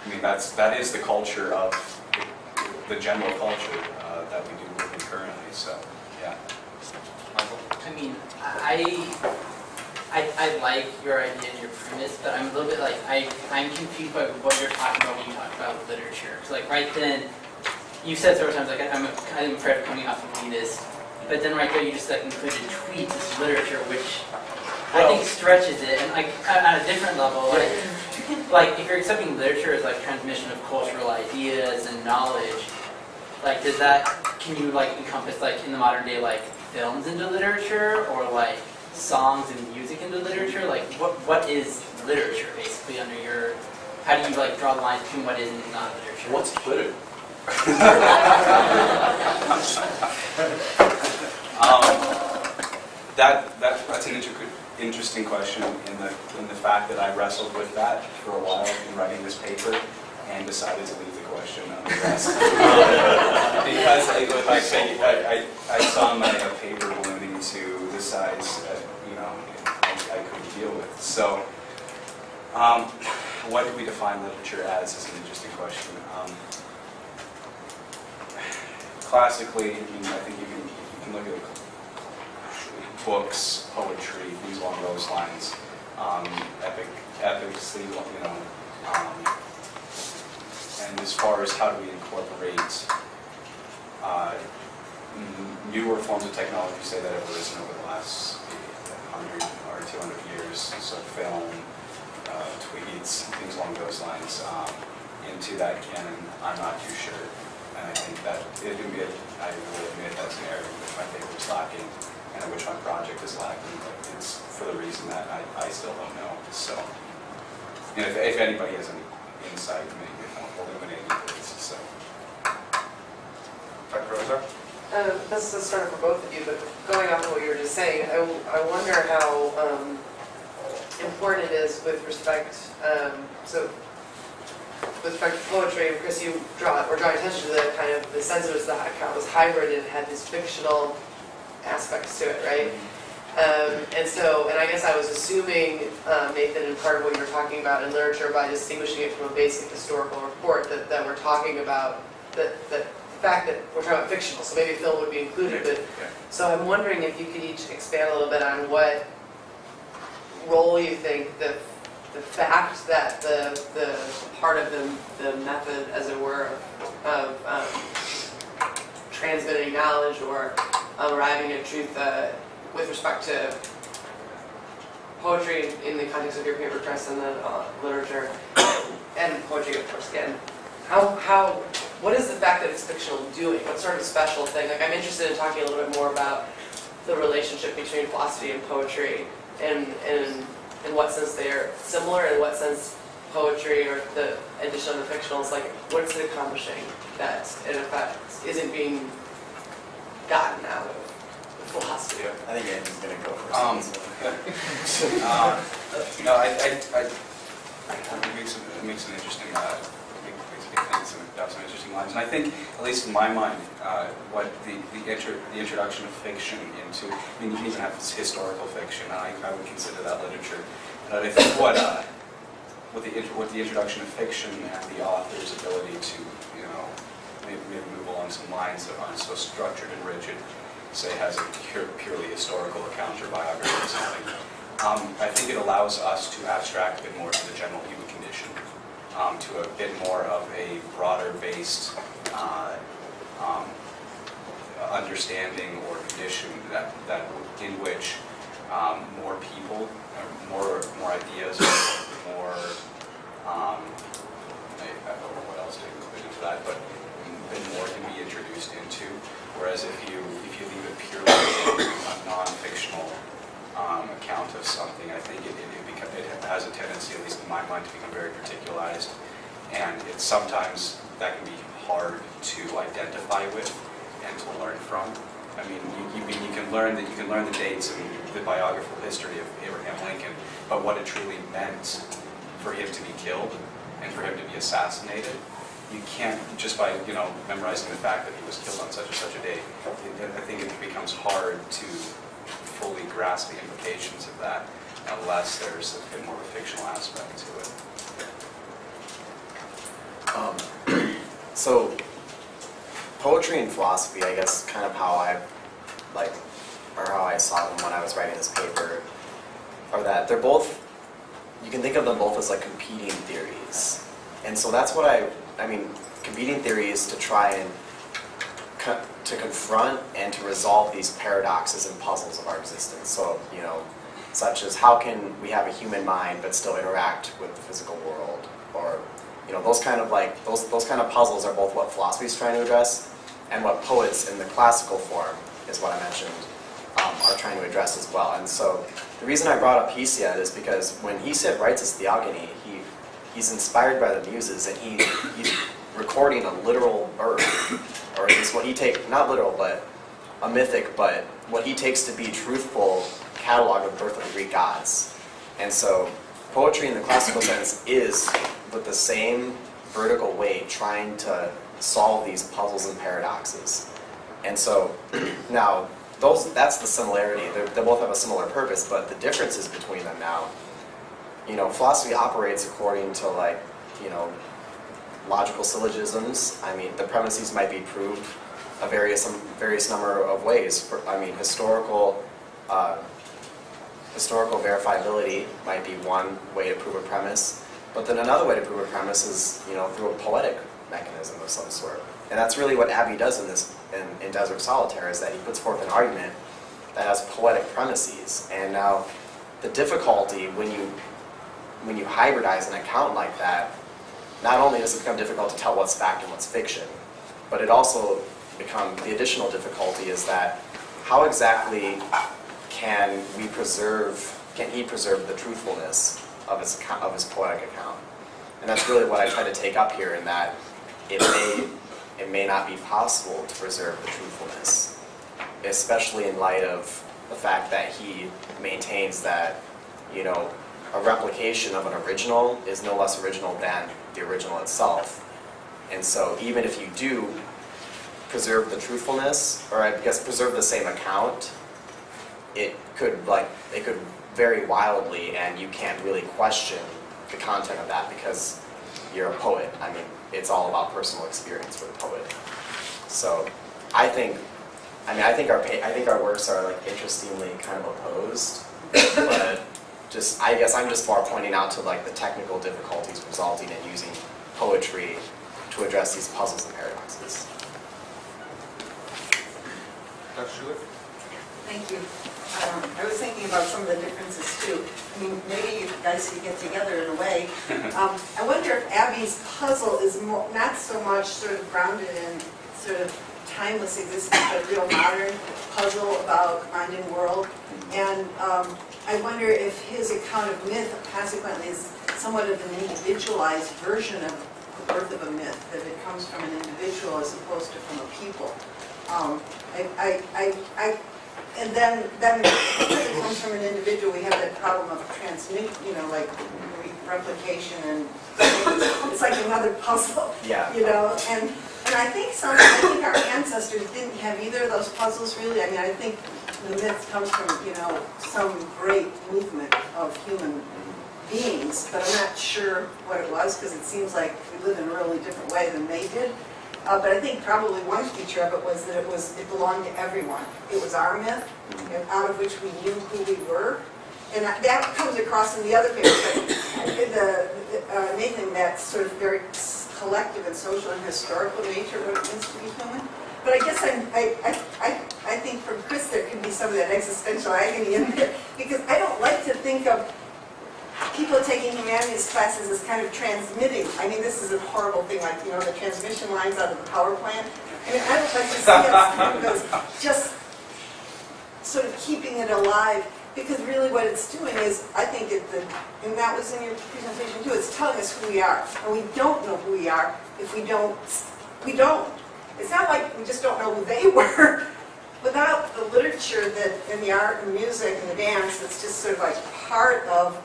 I mean, that is the culture of the general culture that we do live in currently. So, yeah. I mean, I like your idea and your premise, but I'm a little bit like, I'm confused by what you're talking about when you talk about literature. Because like right then, you said several times, like I'm afraid of coming off of elitist, but then right there you just like included tweets as literature, which I think stretches it, and like on a different level, like if you're accepting literature as like transmission of cultural ideas and knowledge, like can you like encompass like in the modern day like films into literature or like songs and music into literature? Like what is literature basically under your, how do you like draw the lines between what is and is not literature? What's Twitter? That's an interesting question in the fact that I wrestled with that for a while in writing this paper and decided to leave the question unaddressed. Because I saw my paper ballooning to the size that I could deal with. So what do we define literature as is an interesting question. Classically, I think you can look at books, poetry, things along those lines, epics, and as far as how do we incorporate newer forms of technology, say that have arisen over the last 100 or 200 years, so film, tweets, things along those lines, into that canon, I'm not too sure. And I think that I will admit that's an area in which my paper is lacking, and in which my project is lacking, but it's for the reason that I still don't know. So, and if anybody has any insight, maybe illuminate me, please. So, Dr. Rosa? This is sort of for both of you, but going off of what you were just saying, I wonder how important it is with respect, with respect to poetry, because we're drawing attention to the kind of the sense of it that it was hybrid and it had these fictional aspects to it, right? And I guess I was assuming, Nathan, in part of what you were talking about in literature, by distinguishing it from a basic historical report, that we're talking about the fact that we're talking about fictional, so maybe film would be included. But so I'm wondering if you could each expand a little bit on what role you think the fact that the part of the method, as it were, of transmitting knowledge or arriving at truth with respect to poetry in the context of your paper, Chris, and then literature and poetry, of course, again. What is the fact that it's fictional doing? What sort of special thing? Like, I'm interested in talking a little bit more about the relationship between philosophy and poetry, and in what sense they are similar, and in what sense poetry or the addition of the fictional is like, what's it accomplishing that, in effect, isn't being gotten out of philosophy? I think Andy's going to go first. No, it makes an interesting, some interesting lines. And I think, at least in my mind, what the introduction of fiction into, I mean, you can even have historical fiction, and I would consider that literature. But I think what the introduction of fiction and the author's ability to, maybe move along some lines that aren't so structured and rigid, say has a purely historical account or biography or something. I think it allows us to abstract a bit more to the general human condition, to a bit more of a broader-based understanding or condition that in which more people, more ideas, more I don't know what else to include into that, but more can be introduced into. Whereas if you leave it purely a non-fictional account of something, I think it has a tendency, at least in my mind, to become very particularized, and it's sometimes that can be hard to identify with and to learn from. I mean, you can learn the dates and the biographical history of Abraham Lincoln, but what it truly meant for him to be killed and for him to be assassinated, you can't just by memorizing the fact that he was killed on such and such a date. I think it becomes hard to fully grasp the implications of that unless there's a bit more of a fictional aspect to it. So, poetry and philosophy, I guess, kind of how I saw them when I was writing this paper, are that they're both, you can think of them both as like competing theories. And so that's what I mean, competing theories to try and to confront and to resolve these paradoxes and puzzles of our existence. So, such as how can we have a human mind but still interact with the physical world, or those kind of those kind of puzzles are both what philosophy is trying to address, and what poets in the classical form is what I mentioned are trying to address as well. And so the reason I brought up Hesiod is because when Hesiod writes his Theogony, he's inspired by the Muses, and he's recording a literal bird, or at least what he not literal, but a mythic, but what he takes to be truthful catalog of the birth of the Greek gods. And so poetry in the classical sense is, with the same vertical weight, trying to solve these puzzles and paradoxes. And so now, that's the similarity. They both have a similar purpose, but the differences between them now, philosophy operates according to logical syllogisms. I mean, the premises might be proved a various number of ways. Historical verifiability might be one way to prove a premise, but then another way to prove a premise is, through a poetic mechanism of some sort. And that's really what Abbey does in Desert Solitaire, is that he puts forth an argument that has poetic premises. And now, the difficulty when you hybridize an account like that, not only does it become difficult to tell what's fact and what's fiction, but it also the additional difficulty is that how exactly can he preserve the truthfulness of his poetic account? And that's really what I try to take up here, in that it may not be possible to preserve the truthfulness, especially in light of the fact that he maintains that, a replication of an original is no less original than the original itself. And so even if you do preserve the truthfulness, or I guess preserve the same account, it could vary wildly, and you can't really question the content of that because you're a poet. I mean, it's all about personal experience for the poet. So I think our works are interestingly kind of opposed, but I guess I'm just more pointing out to the technical difficulties resulting in using poetry to address these puzzles and paradoxes. Dr. Schuler? Thank you. I was thinking about some of the differences too. I mean, maybe you guys could get together in a way. I wonder if Abbey's puzzle is not so much sort of grounded in sort of timeless existence, but real modern puzzle about mind and world. And I wonder if his account of myth consequently is somewhat of an individualized version of the birth of a myth, that it comes from an individual as opposed to from a people. And then because it comes from an individual, we have that problem of transmission, replication, and it's like another puzzle. Yeah. And I think our ancestors didn't have either of those puzzles really. I mean, I think the myth comes from some great movement of human beings, but I'm not sure what it was, because it seems like we live in a really different way than they did. But I think probably one feature of it was that it belonged to everyone. It was our myth, out of which we knew who we were. And that comes across in the other paper, but Nathan, that sort of very collective and social and historical nature of what it means to be human. But I guess I think from Chris there can be some of that existential agony in there, because I don't like to think of people taking humanities classes as kind of transmitting. I mean, this is a horrible thing, the transmission lines out of the power plant. I mean, I don't like to see us kind of just sort of keeping it alive, because really what it's doing is, I think, and that was in your presentation too, it's telling us who we are. And we don't know who we are if we don't. It's not like we just don't know who they were. Without the literature and the art and music and the dance, it's just sort of like part of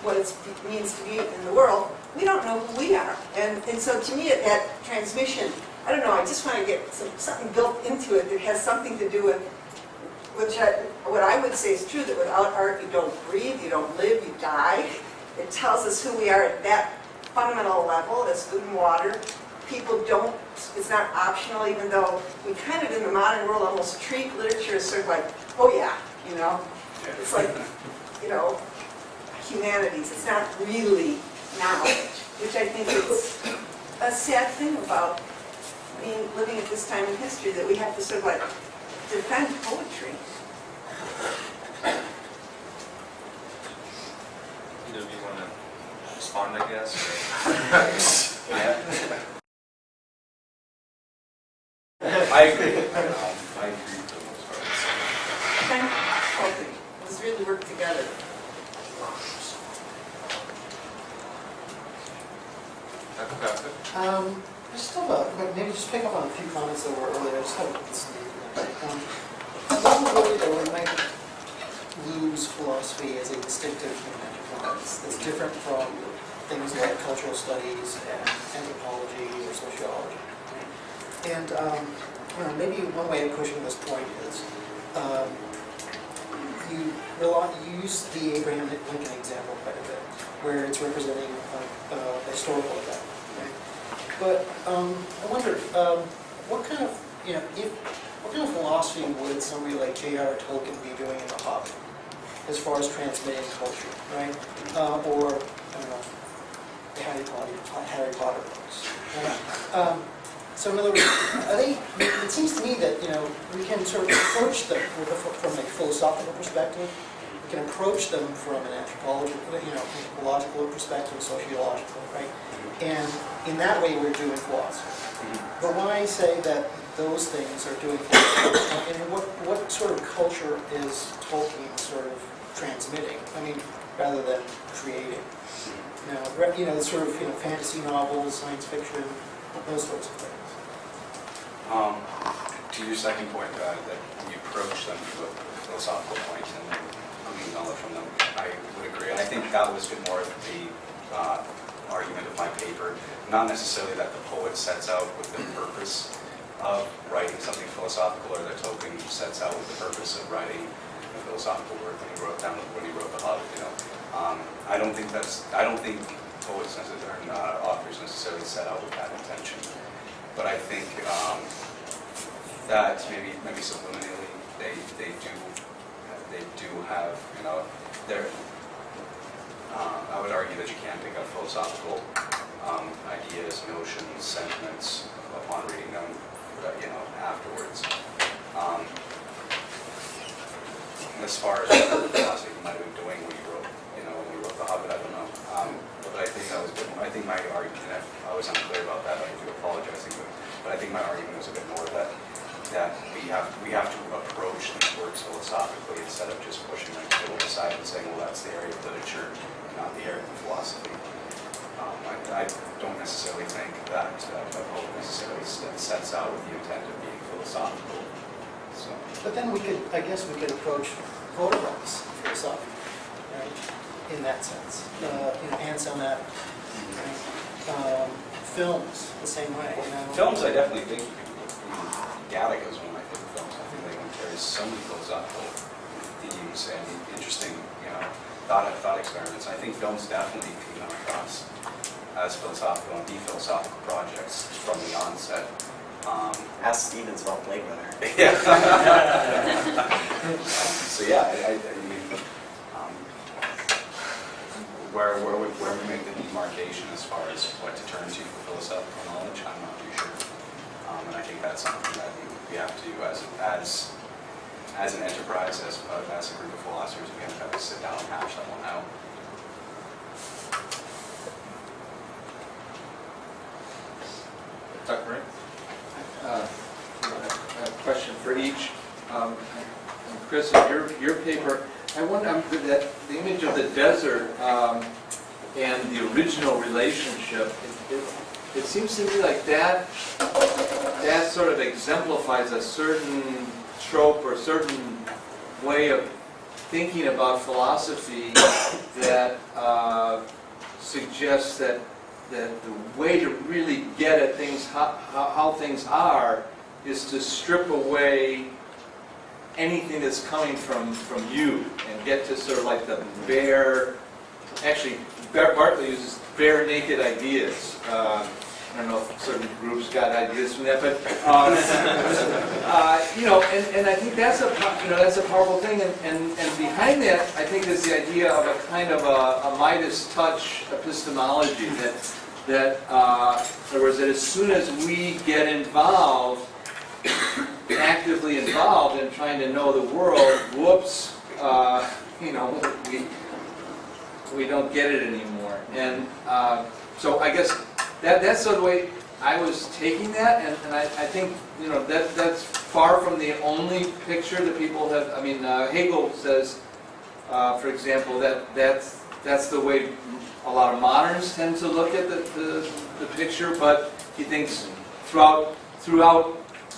what it means to be in the world, we don't know who we are. And so to me, that transmission, I don't know, I just want to get something built into it that has something to do with, what I would say is true, that without art you don't breathe, you don't live, you die. It tells us who we are at that fundamental level, as food and water. People don't, it's not optional, even though we kind of in the modern world almost treat literature as sort of like, oh yeah, it's like, humanities. It's not really knowledge, which I think is a sad thing about living at this time in history, that we have to sort of defend poetry. do you want to respond, I guess? I agree. I agree for the most part. Okay, okay, let's really work together. I just have maybe just pick up on a few comments that were earlier. I just have I'm worried that we might lose philosophy as a distinctive enterprise that's different from things like cultural studies and anthropology or sociology. Right? And maybe one way of pushing this point is you use the Abraham Lincoln example quite a bit, where it's representing a historical event. Right? But I wonder, what kind of philosophy would somebody like J.R. Tolkien be doing in The Hobbit, as far as transmitting culture, right? Or I don't know, the Harry Potter books. Right? So in other words, it seems to me that we can sort of approach them from a philosophical perspective. We can approach them from an anthropological perspective, sociological, right? And in that way, we're doing philosophy. But when I say that those things are doing philosophy, and what sort of culture is Tolkien sort of transmitting? I mean, rather than creating. Sort of fantasy novels, science fiction, those sorts of things. To your second point, that we approach them from a philosophical point and then glean knowledge from them, I would agree. And I think that was more of the argument of my paper, not necessarily that the poet sets out with the purpose of writing something philosophical, or that Tolkien sets out with the purpose of writing a philosophical work when he wrote The Hobbit. I don't think poets necessarily, or authors necessarily set out with that intention. But I think that maybe subliminally they do have I would argue that you can pick up philosophical ideas, notions, sentiments upon reading them afterwards. As far as what philosophy he might have been doing when he wrote The Hobbit, I don't know. But I think my argument, if I was unclear about that, I do apologize. But I think my argument was a bit more that we have to approach these works philosophically instead of just pushing them to the side and saying, well, that's the area of literature, not the area of philosophy. I don't necessarily think that a poet necessarily sets out with the intent of being philosophical. So. But then I guess we could approach photographs philosophically, right? In that sense, anti-Semitic, right? Films the same way. Films, I definitely think. Gattaca is one of my favorite films. I think it carries so many philosophical themes and interesting, thought experiments. I think films definitely can come across as philosophical and be philosophical projects from the onset. Ask Stevens about Blade Runner. Yeah. So yeah, I mean, where we make the demarcation as far as what to turn to for philosophical knowledge, I'm not too sure. And I think that's something that we have to, as an enterprise, as a group of philosophers, we have to sit down and hash that one out. Dr. Murray? A question for each. Chris, in your paper, I wonder that the image of the desert and the original relationship, it seems to me like that sort of exemplifies a certain trope or certain way of thinking about philosophy that suggests that the way to really get at things, how things are, is to strip away anything that's coming from you and get to sort of like the bare, actually Bartley uses bare naked ideas. I don't know if certain groups got ideas from that, but and I think that's a powerful thing. And behind that, I think is the idea of a kind of a Midas touch epistemology that in other words, that as soon as we get involved, actively involved in trying to know the world, whoops, get it anymore. And so I guess that's sort of the way I was taking that, and I think, you know, that's far from the only picture that people have. I mean, Hegel says, for example, that's the way a lot of moderns tend to look at the picture, but he thinks throughout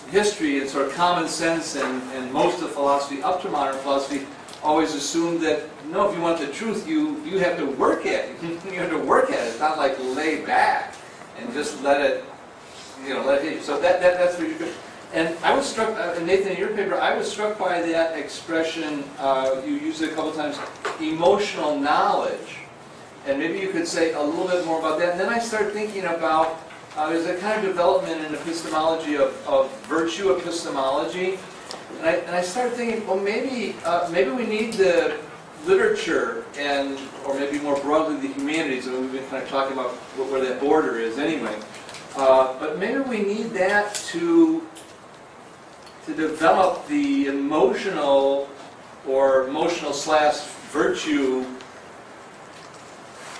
history, it's sort of common sense, and most of philosophy, up to modern philosophy, always assumed that, no, if you want the truth, you have to work at it. You have to work at it. It's not like lay back and just let it, you know, let it hit you. So that's what you're doing. And I was struck, Nathan, in your paper, I was struck by that expression, you used it a couple times, emotional knowledge. And maybe you could say a little bit more about that. And then I started thinking about, there's a kind of development in epistemology of virtue epistemology. And I started thinking, well, maybe we need the literature or maybe more broadly the humanities. I mean, we've been kind of talking about where that border is anyway. But maybe we need that to develop the emotional / virtue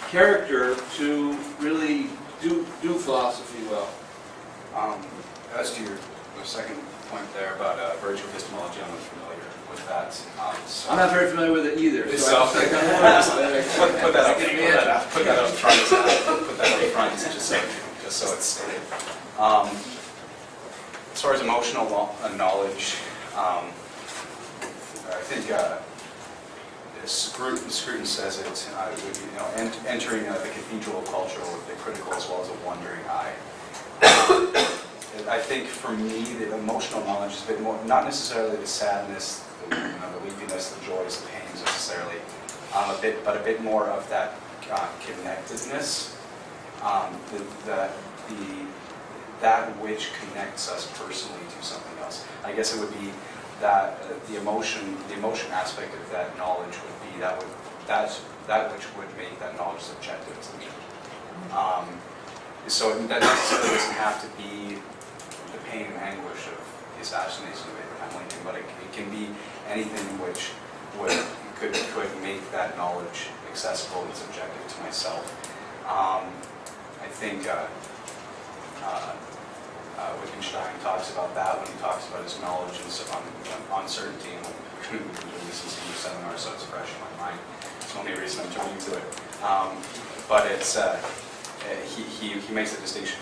character to really do philosophy well. As to your second point there about virtue epistemology, I'm not familiar with that. I'm not very familiar with it either. Put So that up front, just so it's stated. As far as emotional knowledge, I think Creighton says it, entering the cathedral of culture with a critical as well as a wondering eye. I think for me, the emotional knowledge is a bit more, not necessarily the sadness, the weepiness, the joys, the pains necessarily, but a bit more of that connectedness, that which connects us personally to something else. I guess it would be that the emotion aspect of that knowledge would be that which would make that knowledge subjective to me. So that necessarily doesn't have to be the pain and anguish of the assassination of Abraham Lincoln, but it can be anything which could make that knowledge accessible and subjective to myself. I think Wittgenstein talks about that when he talks about his knowledge and uncertainty, and we listen to your seminar, so it's fresh in my mind. It's the only reason I'm turning to it. But it's he makes a distinction,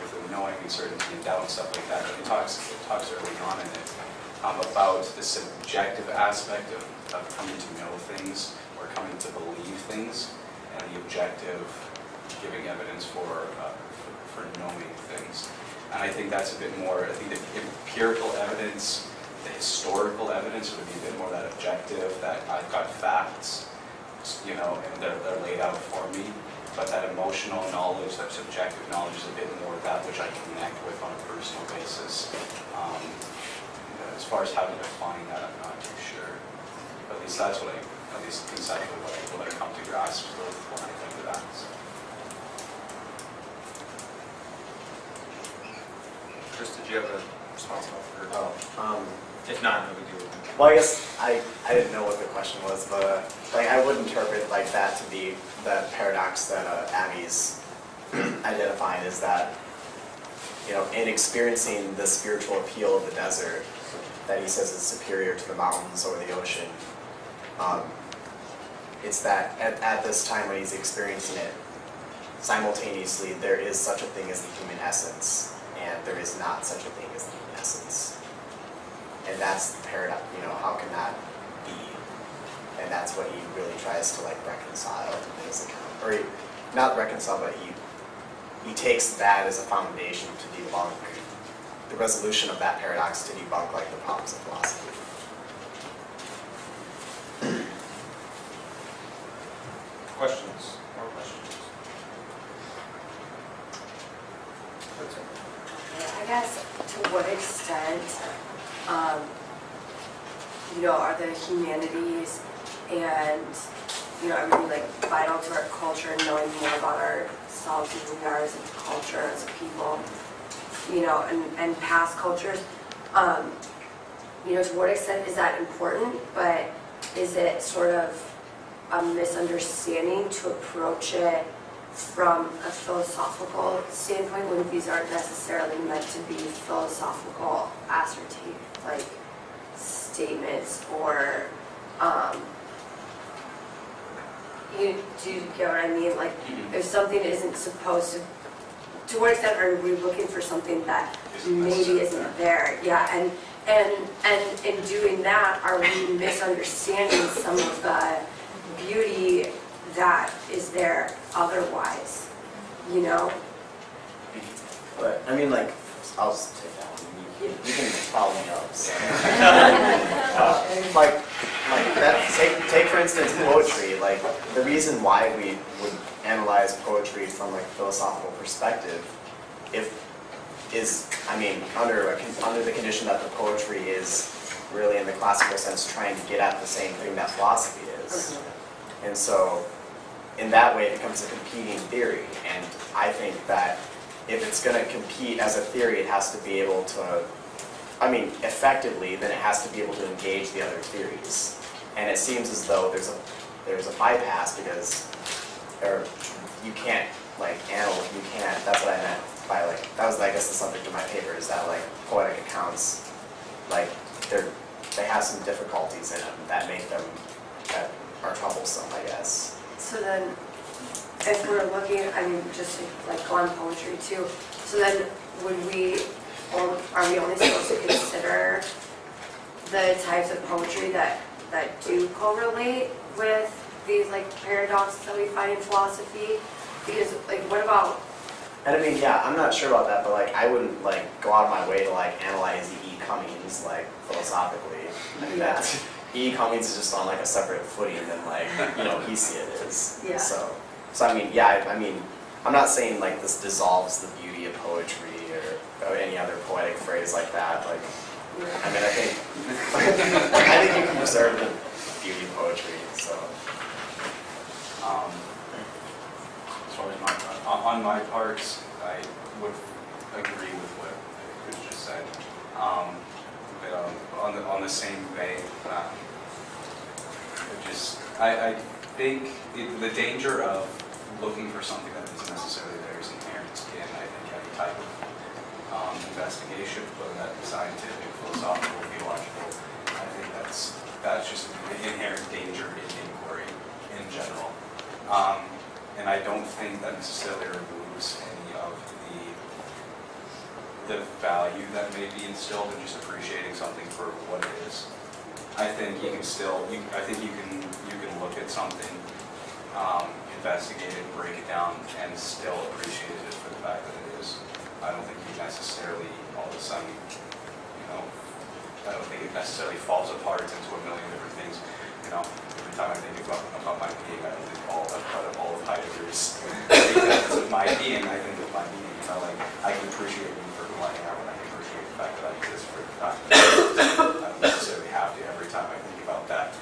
with the knowing, uncertainty, and doubt and stuff like that. But he talks early on in it about the subjective aspect of coming to know things or coming to believe things, and the objective giving evidence for knowing things. And I think that's a bit more, I think the empirical evidence, the historical evidence would be a bit more that objective, that I've got facts, and they're laid out for me. But that emotional knowledge, that subjective knowledge is a bit more that which I connect with on a personal basis. As far as how to define that, I'm not too sure. But at least that's what conceptually what I come to grasp with when I think of that. Chris, did you have a response for if not, no big deal. Well, I guess I didn't know what the question was, but I would interpret that to be the paradox that Abbey's identifying is that, in experiencing the spiritual appeal of the desert, that he says is superior to the mountains or the ocean. It's that at this time when he's experiencing it, simultaneously there is such a thing as the human essence, and there is not such a thing as the human essence. And that's the paradox, how can that be? And that's what he really tries to reconcile in his account. Or not reconcile, but he takes that as a foundation to debunk the resolution of that paradox, to debunk the problems of philosophy. Questions? More questions? I guess to what extent, are the humanities and, everything vital to our culture and knowing more about ourselves and who we are as a culture, as a people, and past cultures. To what extent is that important, but is it sort of a misunderstanding to approach it from a philosophical standpoint when these aren't necessarily meant to be philosophical ascertain like statements or do you get what I mean? Like if something isn't supposed to what extent are we looking for something that maybe isn't there? Yeah, and in doing that, are we misunderstanding some of the beauty that is there otherwise, you know? But, I mean, like, I'll just take that one. You can follow me up. So. Like that, take for instance poetry. Like, the reason why we would analyze poetry from like a philosophical perspective, under the condition that the poetry is really in the classical sense trying to get at the same thing that philosophy is. And so, in that way, it becomes a competing theory. And I think that if it's going to compete as a theory, it has to be able to, effectively, then it has to be able to engage the other theories. And it seems as though there's a bypass because, you can't, that's what I meant by, that was, I guess, the subject of my paper, is that, poetic accounts, they have some difficulties in them that make them, that are troublesome, I guess. So then, if we're looking, just to go on poetry too, so then are we only supposed to consider the types of poetry that do correlate with these paradoxes that we find in philosophy? Because what about? And I'm not sure about that, but I wouldn't go out of my way to analyze E. Cummings philosophically. That E. Cummings is just on a separate footing than Hesiod is. Yeah. So I'm not saying this dissolves the beauty of poetry or any other poetic phrase like that. I think you can preserve the beauty of poetry. So. On my part, I would agree with what Chris just said. But on the same vein, I think the danger of looking for something that isn't necessarily there is inherent in, I think, any type of investigation, whether that be scientific, philosophical, theological. I think that's just an inherent danger in inquiry in general. And I don't think that necessarily removes any of the value that may be instilled in just appreciating something for what it is. I think you can look at something, investigate it, break it down, and still appreciate it for the fact that it is. I don't think you necessarily all of a sudden, I don't think it necessarily falls apart into a million different things. Every time I think about my being, I don't think all of Heidegger's because of my being. I think of my being. I can appreciate me for who I am, and I can appreciate the fact that I exist for the fact that I exist. I don't necessarily have to every time I think about that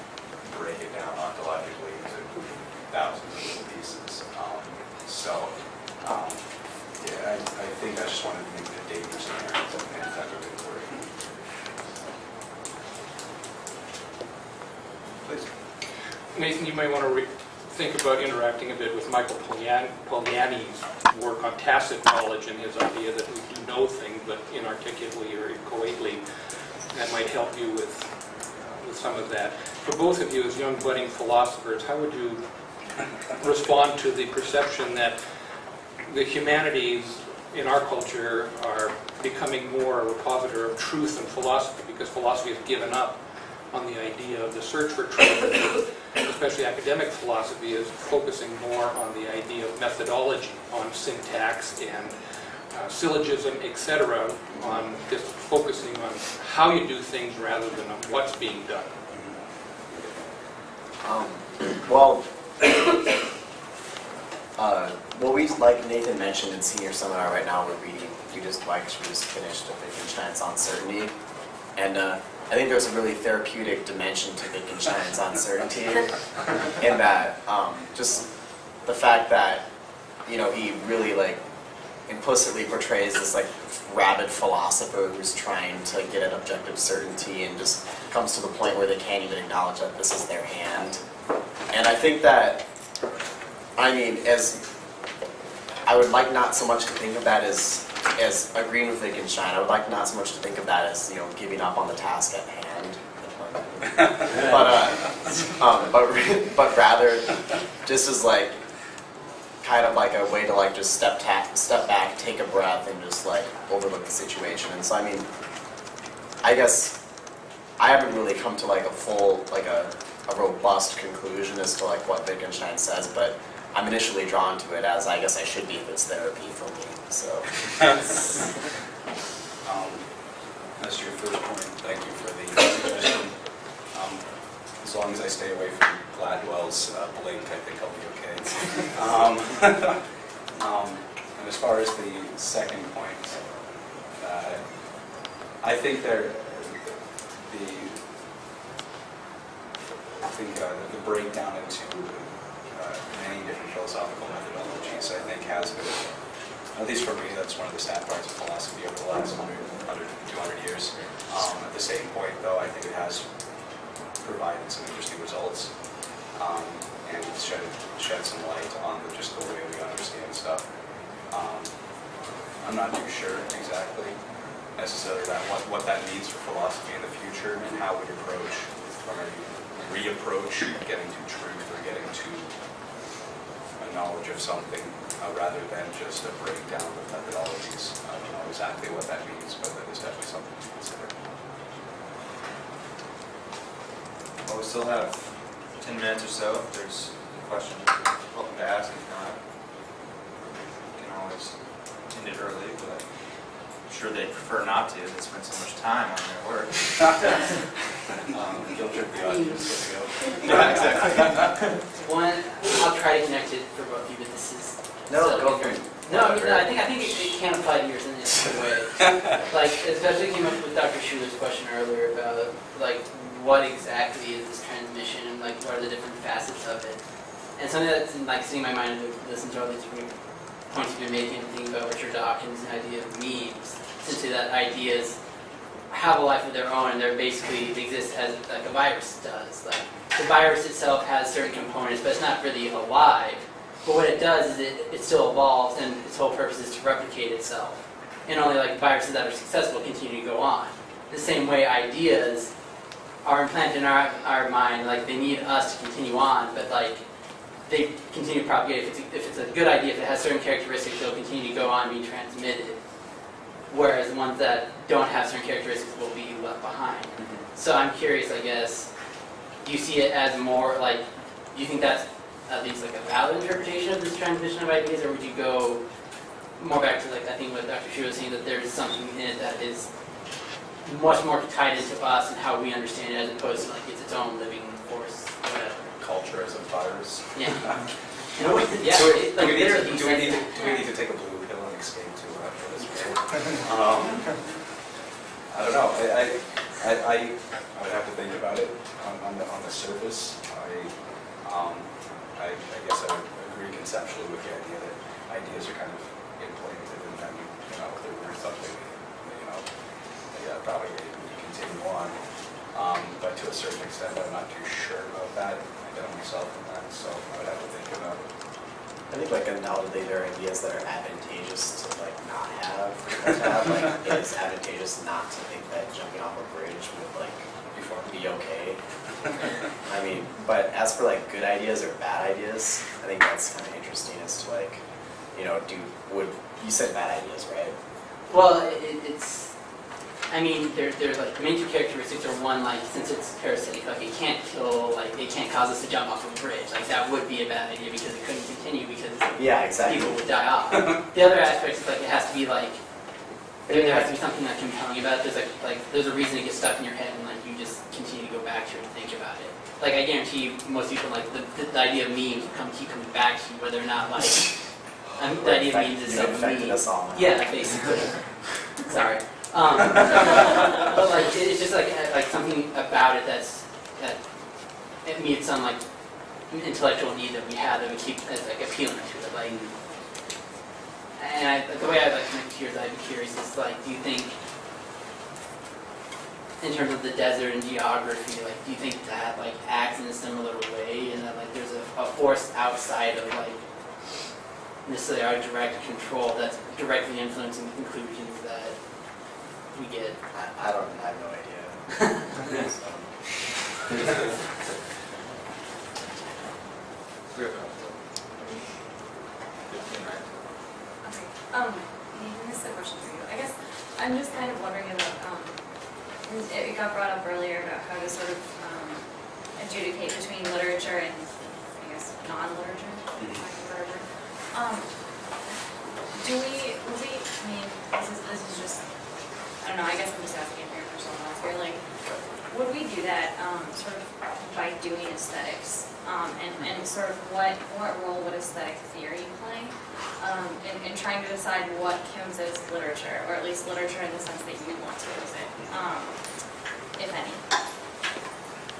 break it down ontologically into thousands of little pieces. I think I just wanted to make the dangerous inherent in any type of inquiry. Please. Nathan, you might want to think about interacting a bit with Michael Polanyi's work on tacit knowledge and his idea that we do know things, but inarticulately or inchoately. That might help you with some of that. For both of you as young budding philosophers, how would you respond to the perception that the humanities in our culture are becoming more a repository of truth and philosophy because philosophy has given up on the idea of the search for truth, especially academic philosophy is focusing more on the idea of methodology, on syntax and syllogism, etc., on just focusing on how you do things rather than on what's being done. Like Nathan mentioned in senior seminar right now, we just finished a Wittgenstein's Uncertainty, and I think there's a really therapeutic dimension to Wittgenstein's Uncertainty in that just the fact that he really implicitly portrays this like rabid philosopher who's trying to get at objective certainty and just comes to the point where they can't even acknowledge that this is their hand. And I think that, I mean, as I would like not so much to think of that as agreeing with Wittgenstein. I would like not so much to think of that as, you know, giving up on the task at hand. But rather just as like kind of like a way to like just step back, take a breath, and just like overlook the situation. And so I mean, I guess I haven't really come to like a full like a robust conclusion as to like what Wittgenstein says, but I'm initially drawn to it as I guess I should be if it's therapy for me. So. As to your first point, thank you for the suggestion. As long as I stay away from Gladwell's blink, I think I'll be okay. And as far as the second point, I think the breakdown into many different philosophical methodologies, I think, has been, at least for me, that's one of the sad parts of philosophy over the last 100, 200 years. At the same point, though, I think it has provided some interesting results and shed some light on just the way we understand stuff. I'm not too sure exactly necessarily what that means for philosophy in the future and how we approach or reapproach getting to truth or getting to a knowledge of something rather than just a breakdown of methodologies. I don't know exactly what that means, but that is definitely something to consider. Well, we still have 10 minutes or so. If there's a question, you're welcome to ask. If not, you can always end it early, but I'm sure they prefer not to. They spend so much time on their work. Guilt trip the audience. Yeah, exactly. One, I'll try to connect it for both of you, but this is No, so go for different. it. No, I think it can apply to yours in this way. Like, especially came up with Dr. Schuler's question earlier about like what exactly is this transmission and like what are the different facets of it. And something that's like sitting in my mind as I listen to all these different points you've been making and thinking about Richard Dawkins' idea of memes. Essentially, that ideas have a life of their own, and they exist as like a virus does. Like the virus itself has certain components, but it's not really alive. But what it does is it still evolves, and its whole purpose is to replicate itself. And only like viruses that are successful continue to go on. The same way ideas are implanted in our mind, like they need us to continue on, but like they continue to propagate. If it's a good idea, if it has certain characteristics, they'll continue to go on being transmitted. Whereas the ones that don't have certain characteristics will be left behind. So I'm curious, I guess, do you see it as more like, do you think that's at least like a valid interpretation of this transmission of ideas, or would you go more back to like, I think what Dr. Schuler was saying, that there's something in it that is much more tied into us and how we understand it as opposed to like it's its own living force, whatever. Culture as a virus. Yeah. You know, yeah. Do Like we literally, need to take a blue pill and escape to after this? I don't know. I would have to think about it on the surface. I guess I would agree conceptually with the idea that ideas are kind of implanted and then, you know, if they're worth something, you know, yeah, probably they continue on. But to a certain extent, I'm not too sure about that. I don't myself in that, so I would have to think about it. I think like undoubtedly there are ideas that are advantageous to like not have. Like it is advantageous not to think that jumping off a bridge would like be okay. I mean, but as for like good ideas or bad ideas, I think that's kind of interesting as to like, you know, you said bad ideas, right? well, it's, I mean, there's like the main two characteristics are one, like since it's parasitic, like it can't kill, like it can't cause us to jump off of a bridge. Like that would be a bad idea because it couldn't continue because Yeah, exactly. people would die off. The other aspect is like it has to be like there has to be something that compelling about it. There's like there's a reason it gets stuck in your head and like you just continue to go back to it and think about it. Like I guarantee you, most people like the idea of memes will keep coming back to you, whether or not like the idea of memes is You've infected us all. Yeah, basically. Sorry. But like it's just like something about it that it meets some like intellectual need that we have that we keep as like appealing to it. Like, and the way I'd like to make curious, I'd be curious is like, do you think, in terms of the desert and geography, like, do you think that like acts in a similar way, and that like there's a force outside of like necessarily our direct control that's directly influencing the conclusions that we get? I have no idea. We have about 15 minutes. Okay. Nathan, this is a question for you. I guess I'm just kind of wondering about, it got brought up earlier about how to sort of adjudicate between literature and, I guess, non-literature, for lack of a better word. Would we, I mean, this is just, I don't know, I guess I'm just asking for your personal thoughts here, like, would we do that sort of by doing aesthetics? And sort of what role would aesthetic theory play in trying to decide what counts as literature, or at least literature in the sense that you want to use it, if any?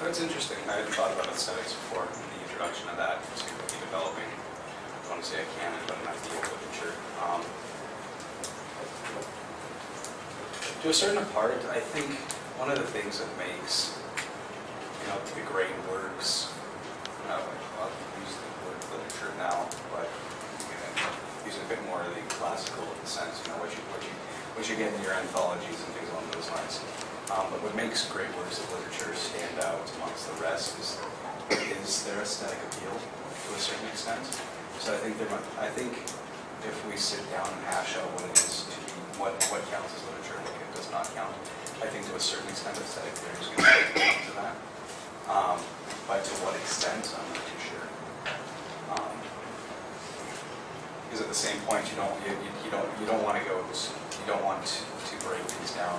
That's interesting. I hadn't thought about aesthetics before. The introduction of that is going to be developing, I want to say a canon, but an idea of literature. To a certain part, I think one of the things that makes, the great works, I'll use the word literature now, but use it a bit more of the classical sense, what you get in your anthologies and things along those lines. But what makes great works of literature stand out amongst the rest is their aesthetic appeal to a certain extent. So I think if we sit down and hash out what it is to be, what counts as literature, what does not count, I think to a certain extent aesthetic theory is going to come to that. But to what extent, I'm not too sure. Because at the same point, you don't want to break things down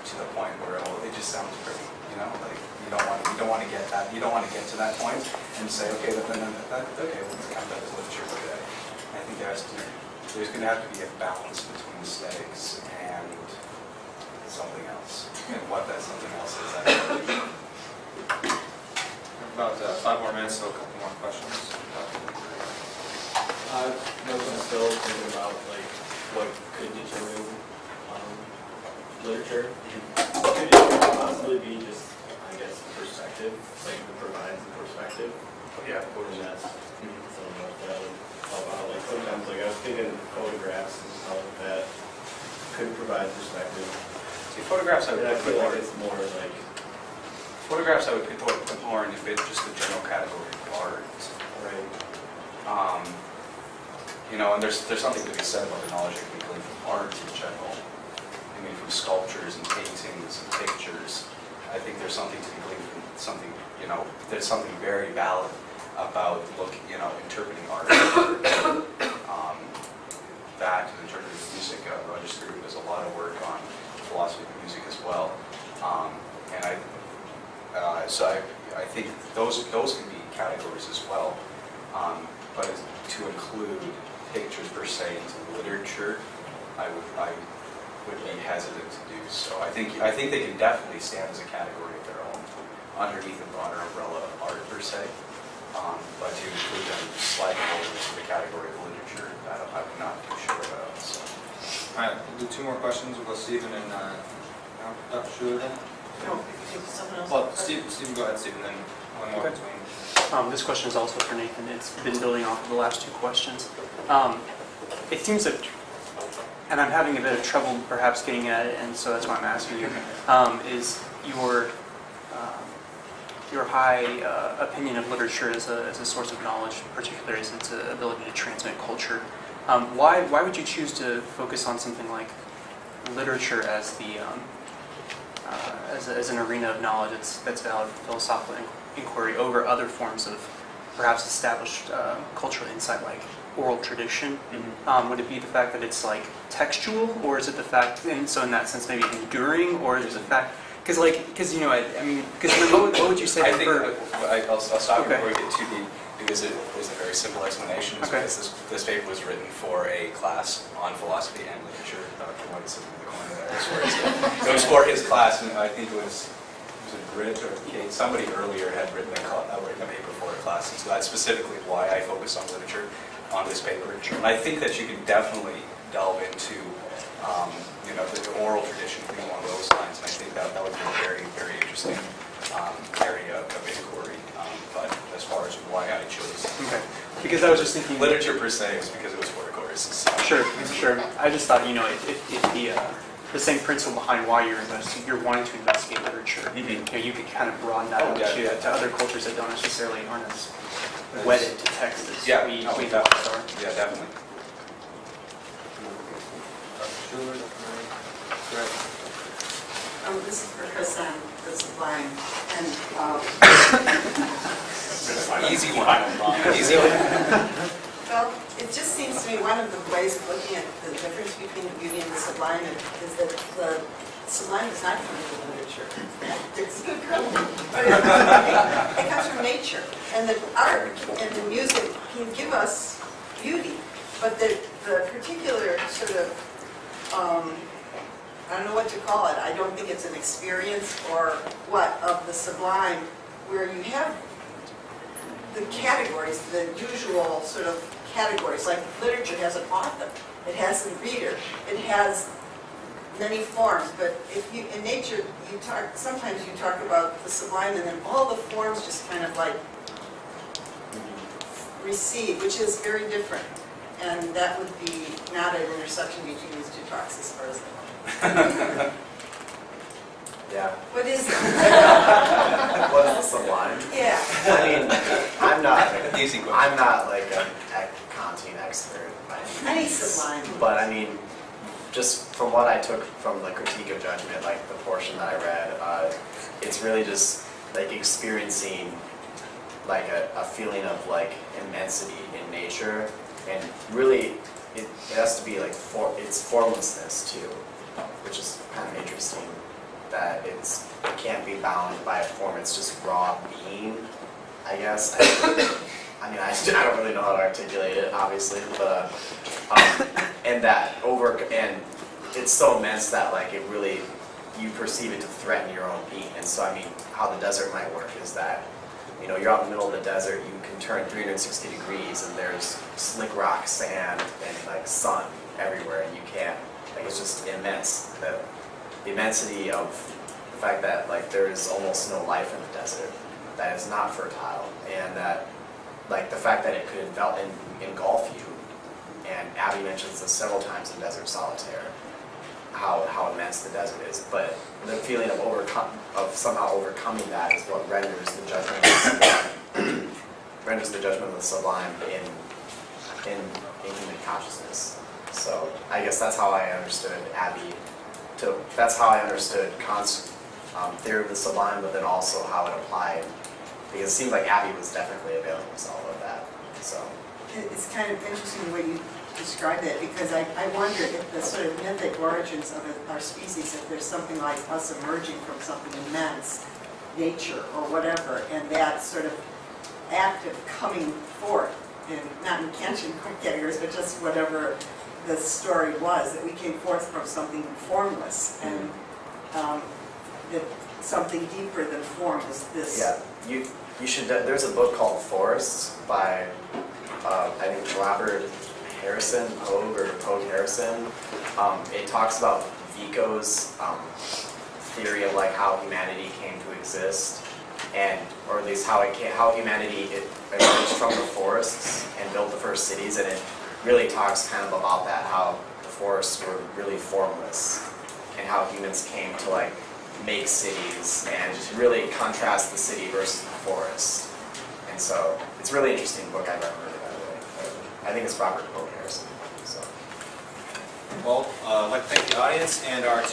to the point where it just sounds pretty, like you don't want to get that, you don't want to get to that point and say, okay, but then let's count that as literature for today. I think there's going to have to be a balance between aesthetics and something else, and what that something else is. About 5 more minutes, so a couple more questions. I'm still thinking about like what could determine literature. Could it possibly be just, I guess, perspective, like it provides the perspective? Yeah. And that's something like that would help out. Like sometimes, like I was thinking photographs and stuff like that could provide perspective. See, photographs I would feel like it's more like photographs I would put more in just the general category of art. right. And there's something to be said about the knowledge that can be gleaned from art in general. I mean, from sculptures and paintings and pictures. I think there's something to be gleaned from something, there's something very valid about interpreting art. That and interpreting music. Roger Scruton does a lot of work on philosophy of music as well. So I think those can be categories as well. But to include pictures per se into literature, I would be hesitant to do so. I think they can definitely stand as a category of their own underneath a broader umbrella of art per se. But to include them sliding over into the category of literature, I'm not too sure about. So. All right, we'll do 2 more questions. We'll go Stephen and Dr. Schuler then. No, someone else. Well, Stephen, go ahead, Stephen, then one more between. This question is also for Nathan. It's been building off of the last 2 questions. It seems that, and I'm having a bit of trouble perhaps getting at it, and so that's why I'm asking you, is your high opinion of literature as a source of knowledge, particularly as its ability to transmit culture. Why would you choose to focus on something like literature as the as an arena of knowledge that's valid for philosophical inquiry over other forms of perhaps established cultural insight like oral tradition? Would it be the fact that it's like textual, or is it the fact, and so in that sense maybe enduring, or is it the fact, because what would you say? I think I'll stop Okay. before we get too deep, because it is a very simple explanation. It's Okay. because this paper was written for a class on philosophy and literature. Dr. White's in the corner there. It was for his class, and I think it was a Brit or Kate. Somebody earlier had written a paper for a class, and so that's specifically why I focused on literature. on this paper. And I think that you can definitely delve into, the oral tradition, things along those lines. And I think that would be a very, very interesting area of inquiry. But as far as why I chose Because I was just thinking literature per se is because it was for the courses. Sure. I just thought, the same principle behind why you're wanting to investigate literature. You could kind of broaden that out to other cultures that aren't as wedded to text as we definitely are. Yeah, definitely. This is for Chris on the Sublime, and Easy one. Easy one. well, it just seems to me one of the ways of looking at the difference between the beauty and the sublime is that the sublime is not coming from literature. It's good company. It comes from nature, and the art and the music can give us beauty, but the particular sort of I don't know what to call it. I don't think it's an experience or what of the sublime, where you have the categories, the usual sort of categories. Like literature has an author, it has a reader, it has many forms. But if you in nature, sometimes you talk about the sublime, and then all the forms just kind of like recede, which is very different. And that would be not an intersection between these two talks as far as I know. Yeah. What is it? What is the sublime? Yeah. I mean, I'm not like a Kantian expert by any means. Sublime. But I mean, just from what I took from the critique of judgment, like the portion that I read, it's really just like experiencing like a feeling of like immensity in nature, and really it has to be like it's formlessness too, which is kind of interesting. That it can't be bound by a form. It's just raw being, I guess. I don't really know how to articulate it, obviously, but and it's so immense that like it really you perceive it to threaten your own being. And so I mean, how the desert might work is that you're out in the middle of the desert, you can turn 360 degrees, and there's slick rock, sand, and like sun everywhere, and you can't. Like it's just immense. The immensity of the fact that like there is almost no life in the desert, that is not fertile, and that like the fact that it could engulf you. And Abbey mentions this several times in Desert Solitaire, how immense the desert is. But the feeling of somehow overcoming that is what renders the judgment of the sublime in human consciousness. So I guess that's how I understood Abbey. That's how I understood Kant's theory of the sublime, but then also how it applied, because it seemed like Abbey was definitely availing himself of that. So it's kind of interesting the way you describe it, because I wonder if the sort of mythic origins of our species, if there's something like us emerging from something immense, nature or whatever, and that sort of act of coming forth, not in Kantian categories, but just whatever the story was, that we came forth from something formless, and that something deeper than form is this. Yeah, you should. There's a book called Forests by I think Robert Harrison, Pogue Harrison. It talks about Vico's theory of like how humanity came to exist, or at least how humanity emerged from the forests and built the first cities, and it really talks kind of about that, how the forests were really formless, and how humans came to like make cities and just really contrast the city versus the forest. And so it's a really interesting book. I recommend it, by the way. I think it's Robert Pogue Harrison. So. Well, I'd like to thank the audience and our